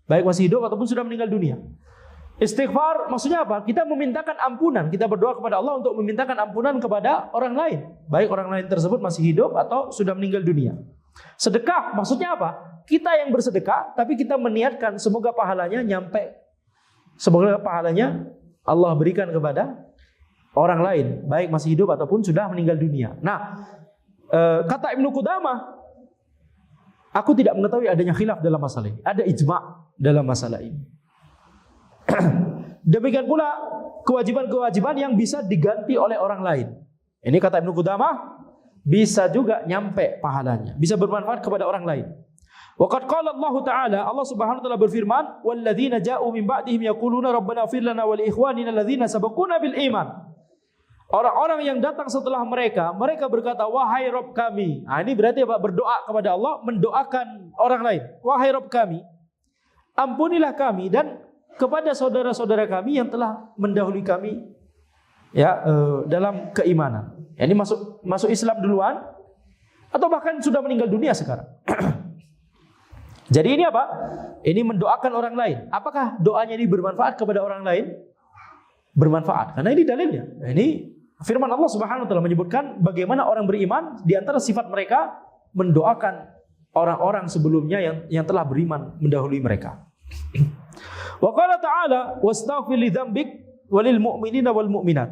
baik masih hidup ataupun sudah meninggal dunia. Istighfar maksudnya apa? Kita memintakan ampunan. Kita berdoa kepada Allah untuk memintakan ampunan kepada orang lain, baik orang lain tersebut masih hidup atau sudah meninggal dunia. Sedekah maksudnya apa? Kita yang bersedekah, tapi kita meniatkan semoga pahalanya nyampe, semoga pahalanya Allah berikan kepada orang lain, baik masih hidup ataupun sudah meninggal dunia. Nah, kata Ibnu Qudamah, aku tidak mengetahui adanya khilaf dalam masalah ini. Ada ijma' dalam masalah ini. Demikian pula kewajiban-kewajiban yang bisa diganti oleh orang lain. Ini kata Ibnu Qudamah, bisa juga nyampe pahalanya, bisa bermanfaat kepada orang lain. Waqad qala Allah Ta'ala, Allah Subhanahu wa taala berfirman, "Walladzina ja'u min ba'dihim yaquluna rabbana ighfir lana wa li ikhwanina alladzina sabaquna bil iman." Orang-orang yang datang setelah mereka berkata, wahai Rabb kami. Nah, ini berarti apa? Berdoa kepada Allah, mendoakan orang lain. Wahai Rabb kami, ampunilah kami dan kepada saudara-saudara kami yang telah mendahului kami ya dalam keimanan. Ini masuk Islam duluan atau bahkan sudah meninggal dunia sekarang. Jadi ini apa? Ini mendoakan orang lain. Apakah doanya ini bermanfaat kepada orang lain? Bermanfaat. Karena ini dalilnya. Ini firman Allah Subhanahu wa taala menyebutkan bagaimana orang beriman di antara sifat mereka mendoakan orang-orang sebelumnya yang telah beriman mendahului mereka. Wa qala ta'ala wastaghfir li dzambik walil mu'minina wal mu'minat.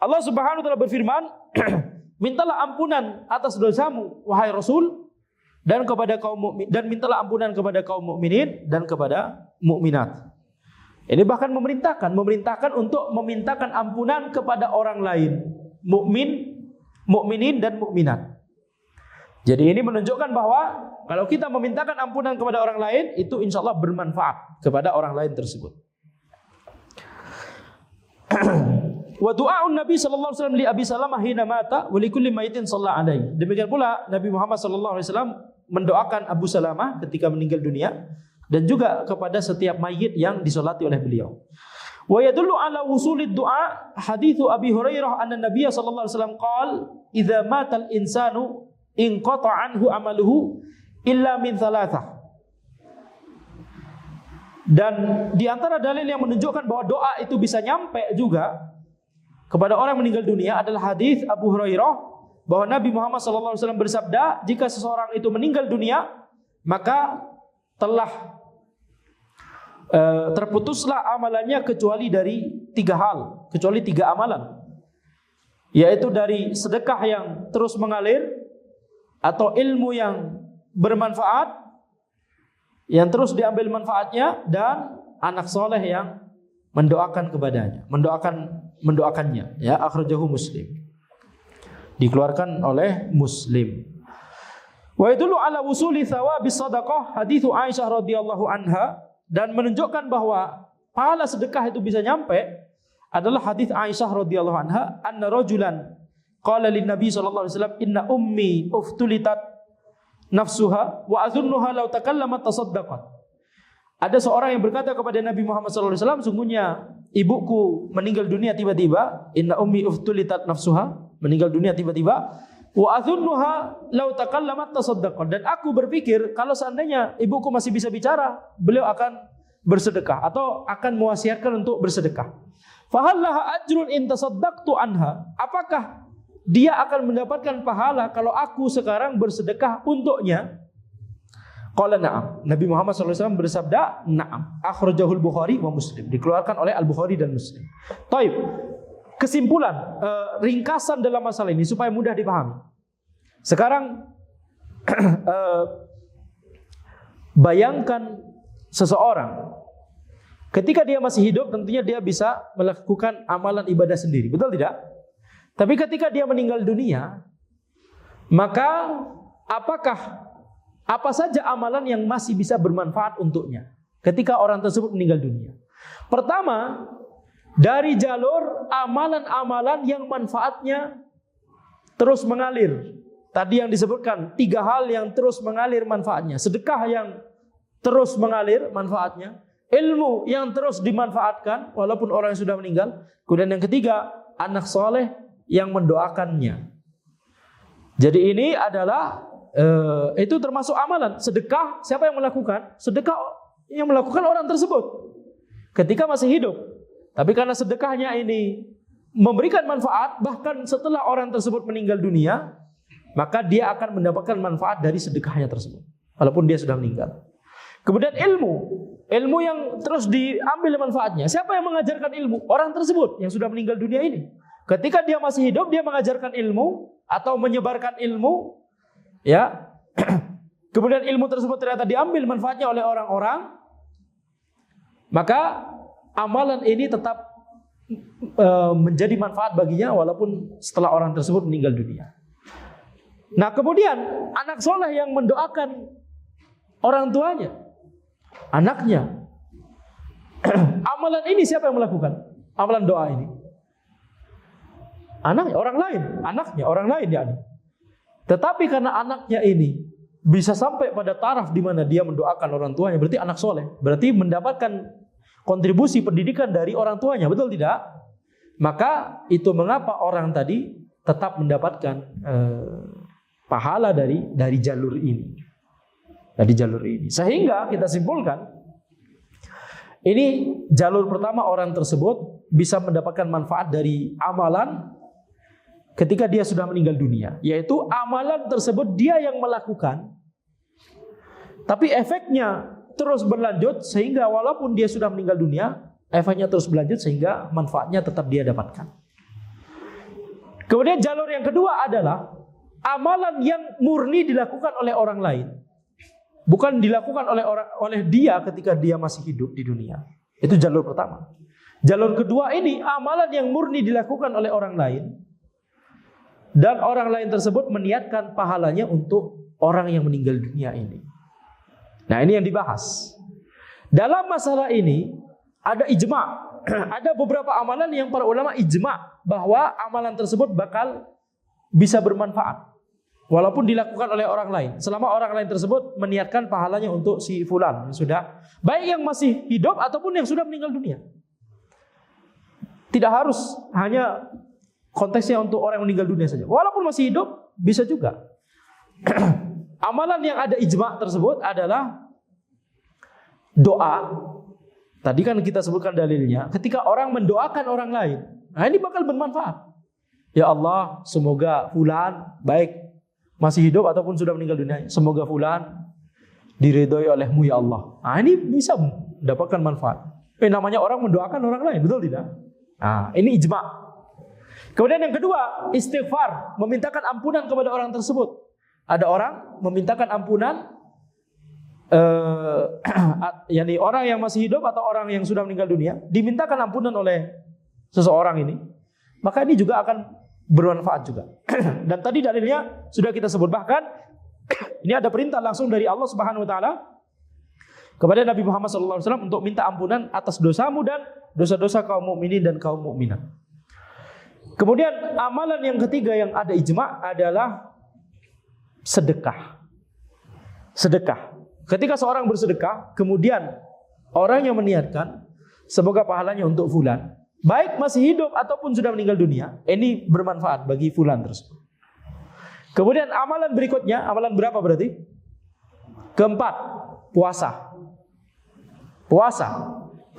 Allah Subhanahu wa taala berfirman, mintalah ampunan atas dosamu wahai Rasul dan kepada kaum mukmin, dan mintalah ampunan kepada kaum mukminin dan kepada mukminat. Ini bahkan memerintahkan untuk memintakan ampunan kepada orang lain, mukminin dan mukminat. Jadi ini menunjukkan bahwa kalau kita memintakan ampunan kepada orang lain, itu insya Allah bermanfaat kepada orang lain tersebut. Wa du'aun Nabi sallallahu alaihi wasallam li Abi Salamah hina mata wa li kulli maitin shalla alaihi. Demikian pula Nabi Muhammad sallallahu alaihi wasallam mendoakan Abu Salamah ketika meninggal dunia dan juga kepada setiap mayit yang disolati oleh beliau. Wa yadullu ala wusulid du'a haditsu Abi Hurairah anna Nabiy sallallahu alaihi wasallam qala idza matal insanu inqata anhu amaluhu illa min thalathah. Dan di antara dalil yang menunjukkan bahwa doa itu bisa nyampe juga kepada orang meninggal dunia adalah hadis Abu Hurairah bahwa Nabi Muhammad SAW bersabda, jika seseorang itu meninggal dunia maka telah terputuslah amalannya kecuali dari 3 hal, kecuali 3 amalan, yaitu dari sedekah yang terus mengalir, atau ilmu yang bermanfaat yang terus diambil manfaatnya, dan anak soleh yang mendoakan kepadanya, mendoakannya. Ya, akhrajahu Muslim, dikeluarkan oleh Muslim. Wa yadullu ala wusuli thawabis shadaqah haditsu Aisyah radhiyallahu anha, dan menunjukkan bahwa pahala sedekah itu bisa nyampe adalah hadis Aisyah radhiyallahu anha, anna rajulan qala lin Nabi sallallahu alaihi wasallam inna ummi uftulitat nafsuha wa azunnuha law takallamat tasaddaqat. Ada seorang yang berkata kepada Nabi Muhammad sallallahu alaihi wasallam, sungguhnya ibuku meninggal dunia tiba-tiba, inna ummi uftulitat nafsuha, meninggal dunia tiba-tiba, wa azunnuha law takallamat tasaddaqat, dan aku berpikir kalau seandainya ibuku masih bisa bicara, beliau akan bersedekah atau akan mewasiatkan untuk bersedekah. Fa hal laha ajrun in tasaddaqtu anha, apakah dia akan mendapatkan pahala kalau aku sekarang bersedekah untuknya? Qala na'am. Nabi Muhammad SAW bersabda, na'am. Akhrajahul Bukhari wa Muslim. Dikeluarkan oleh Al-Bukhari dan Muslim. Taib. Kesimpulan, ringkasan dalam masalah ini supaya mudah dipahami. Sekarang bayangkan seseorang ketika dia masih hidup, tentunya dia bisa melakukan amalan ibadah sendiri, betul tidak? Tapi ketika dia meninggal dunia, maka apa saja amalan yang masih bisa bermanfaat untuknya ketika orang tersebut meninggal dunia? Pertama, dari jalur amalan-amalan yang manfaatnya terus mengalir. Tadi yang disebutkan 3 hal yang terus mengalir manfaatnya. Sedekah yang terus mengalir manfaatnya, ilmu yang terus dimanfaatkan walaupun orang yang sudah meninggal. Kemudian yang ketiga, anak soleh yang mendoakannya. Jadi ini adalah itu termasuk amalan. Sedekah siapa yang melakukan? Sedekah yang melakukan orang tersebut ketika masih hidup. Tapi karena sedekahnya ini memberikan manfaat bahkan setelah orang tersebut meninggal dunia, maka dia akan mendapatkan manfaat dari sedekahnya tersebut walaupun dia sudah meninggal. Kemudian ilmu yang terus diambil manfaatnya. Siapa yang mengajarkan ilmu? Orang tersebut yang sudah meninggal dunia ini. Ketika dia masih hidup, dia mengajarkan ilmu atau menyebarkan ilmu, ya. Kemudian ilmu tersebut ternyata diambil manfaatnya oleh orang-orang, maka amalan ini tetap menjadi manfaat baginya walaupun setelah orang tersebut meninggal dunia. Nah, kemudian anak soleh yang mendoakan orang tuanya, anaknya. Amalan ini siapa yang melakukan? Amalan doa ini. Anaknya, orang lain. Anaknya, orang lain ya. Tetapi karena anaknya ini bisa sampai pada taraf di mana dia mendoakan orang tuanya, berarti anak soleh. Berarti mendapatkan kontribusi pendidikan dari orang tuanya, betul tidak? Maka itu mengapa orang tadi tetap mendapatkan pahala dari jalur ini. Dari jalur ini. Sehingga kita simpulkan, ini jalur pertama, orang tersebut bisa mendapatkan manfaat dari amalan ketika dia sudah meninggal dunia, yaitu amalan tersebut dia yang melakukan, tapi efeknya terus berlanjut sehingga walaupun dia sudah meninggal dunia, efeknya terus berlanjut sehingga manfaatnya tetap dia dapatkan. Kemudian jalur yang kedua adalah amalan yang murni dilakukan oleh orang lain, bukan dilakukan oleh dia ketika dia masih hidup di dunia. Itu jalur pertama. Jalur kedua ini amalan yang murni dilakukan oleh orang lain, dan orang lain tersebut meniatkan pahalanya untuk orang yang meninggal dunia ini. Nah, ini yang dibahas. Dalam masalah ini ada ijma. Ada beberapa amalan yang para ulama ijma bahwa amalan tersebut bakal bisa bermanfaat walaupun dilakukan oleh orang lain, selama orang lain tersebut meniatkan pahalanya untuk si fulan yang sudah, baik yang masih hidup ataupun yang sudah meninggal dunia. Tidak harus hanya konteksnya untuk orang yang meninggal dunia saja. Walaupun masih hidup bisa juga. Amalan yang ada ijma tersebut adalah doa. Tadi kan kita sebutkan dalilnya, ketika orang mendoakan orang lain, nah ini bakal bermanfaat. Ya Allah, semoga fulan baik masih hidup ataupun sudah meninggal dunia, semoga fulan diridhoi oleh-Mu ya Allah. Nah, ini bisa mendapatkan manfaat. Namanya orang mendoakan orang lain, betul tidak? Nah, ini ijma. Kemudian yang kedua, istighfar, memintakan ampunan kepada orang tersebut. Ada orang memintakan ampunan, yakni orang yang masih hidup atau orang yang sudah meninggal dunia, dimintakan ampunan oleh seseorang ini, maka ini juga akan bermanfaat juga. Dan tadi dalilnya sudah kita sebut, bahkan ini ada perintah langsung dari Allah Subhanahu wa taala kepada Nabi Muhammad SAW untuk minta ampunan atas dosamu dan dosa-dosa kaum mukminin dan kaum mukminat. Kemudian amalan yang ketiga yang ada ijma adalah sedekah. Sedekah. Ketika seorang bersedekah, kemudian orang yang meniatkan semoga pahalanya untuk fulan, baik masih hidup ataupun sudah meninggal dunia, ini bermanfaat bagi fulan tersebut. Kemudian amalan berikutnya, amalan berapa berarti? Keempat, puasa. Puasa.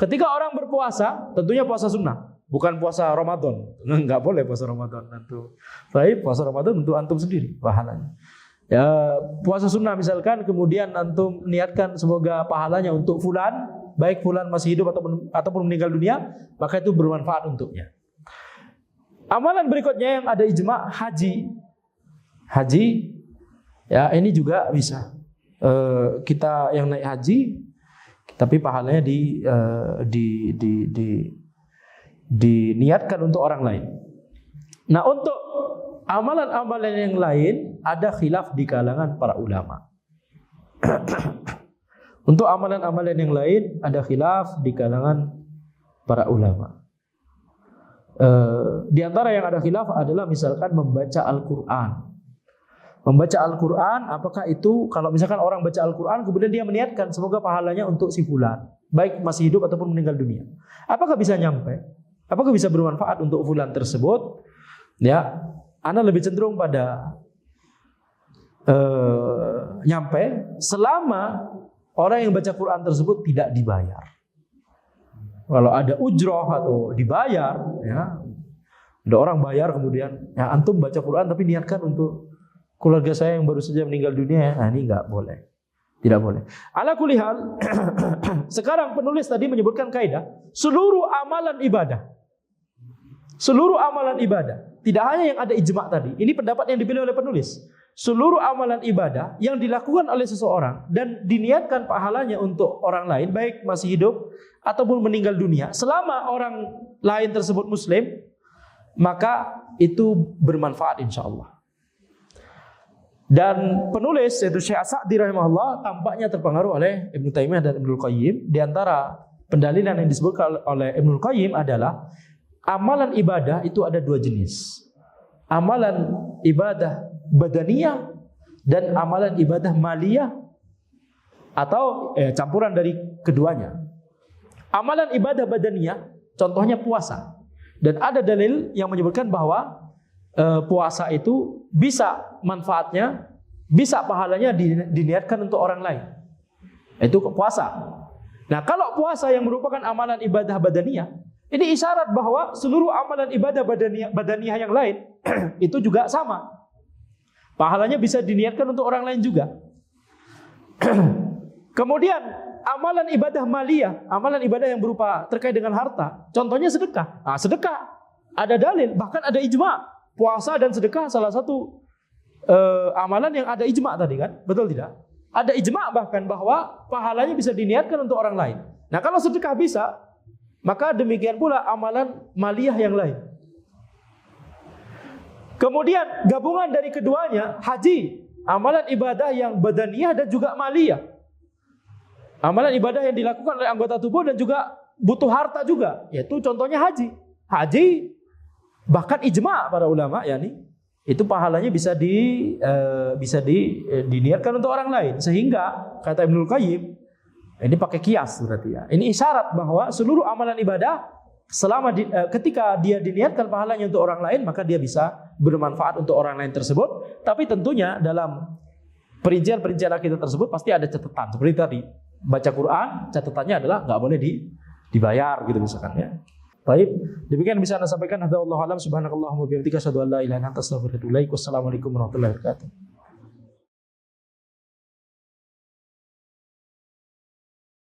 Ketika orang berpuasa, tentunya puasa sunnah, bukan puasa Ramadan. Enggak boleh puasa Ramadan tentu. Baik, puasa Ramadan untuk antum sendiri pahalanya. Ya, puasa sunnah misalkan, kemudian antum niatkan semoga pahalanya untuk fulan, baik fulan masih hidup ataupun meninggal dunia, maka itu bermanfaat untuknya. Amalan berikutnya yang ada ijma, haji. Haji, ya ini juga bisa. Kita yang naik haji, tapi pahalanya diniatkan untuk orang lain. Nah, untuk amalan-amalan yang lain ada khilaf di kalangan para ulama. Untuk amalan-amalan yang lain ada khilaf di kalangan para ulama. Di antara yang ada khilaf adalah misalkan membaca Al-Quran. Membaca Al-Quran, apakah itu kalau misalkan orang baca Al-Quran kemudian dia meniatkan semoga pahalanya untuk si fulan, baik masih hidup ataupun meninggal dunia, apakah bisa nyampe? Apakah bisa bermanfaat untuk fulan tersebut? Ya, ana lebih cenderung pada nyampe selama orang yang baca Quran tersebut tidak dibayar. Kalau ada ujroh atau dibayar, ya, ada orang bayar kemudian ya antum baca Quran tapi niatkan untuk keluarga saya yang baru saja meninggal dunia, ya, nah ini nggak boleh, tidak boleh. Ala kulli hal, sekarang penulis tadi menyebutkan kaidah seluruh amalan ibadah, tidak hanya yang ada ijma tadi. Ini pendapat yang dipilih oleh penulis. Seluruh amalan ibadah yang dilakukan oleh seseorang dan diniatkan pahalanya untuk orang lain, baik masih hidup ataupun meninggal dunia, selama orang lain tersebut muslim, maka itu bermanfaat insya Allah. Dan penulis yaitu Syekh As-Sa'di rahimahullah tampaknya terpengaruh oleh Ibnu Taimiyah dan Ibnul Qayyim. Di antara pendalilan yang disebutkan oleh Ibnul Qayyim adalah amalan ibadah itu ada dua jenis. Amalan ibadah badaniyah dan amalan ibadah maliyah, atau campuran dari keduanya. Amalan ibadah badaniyah contohnya puasa. Dan ada dalil yang menyebutkan bahwa puasa itu bisa manfaatnya, bisa pahalanya diniatkan untuk orang lain. Itu puasa. Nah, kalau puasa yang merupakan amalan ibadah badaniyah, ini isyarat bahwa seluruh amalan ibadah badaniyah yang lain itu juga sama. Pahalanya bisa diniatkan untuk orang lain juga. Kemudian amalan ibadah maliyah, amalan ibadah yang berupa terkait dengan harta, contohnya sedekah. Nah, sedekah ada dalil, bahkan ada ijma. Puasa dan sedekah salah satu amalan yang ada ijma tadi kan, betul tidak? Ada ijma bahkan bahwa pahalanya bisa diniatkan untuk orang lain. Nah, kalau sedekah bisa, maka demikian pula amalan maliyah yang lain. Kemudian gabungan dari keduanya, haji, amalan ibadah yang badaniyah dan juga maliyah. Amalan ibadah yang dilakukan oleh anggota tubuh dan juga butuh harta juga, yaitu contohnya haji. Haji bahkan ijma para ulama, yakni itu pahalanya bisa diniatkan untuk orang lain, sehingga kata Ibnul Qayyim ini pakai kias berarti ya. Ini isyarat bahwa seluruh amalan ibadah selama ketika dia diniatkan pahalanya untuk orang lain, maka dia bisa bermanfaat untuk orang lain tersebut. Tapi tentunya dalam perincian akidah tersebut pasti ada catatan. Seperti tadi baca Quran, catatannya adalah nggak boleh dibayar gitu misalkan ya. Baik, demikian bisa Anda sampaikan. Wallahu a'lam. Subhanakallahumma wa bihamdika asyhadu an la ilaha illa anta astaghfiruka wa atubu ilaik. Wassalamualaikum warahmatullahi wabarakatuh.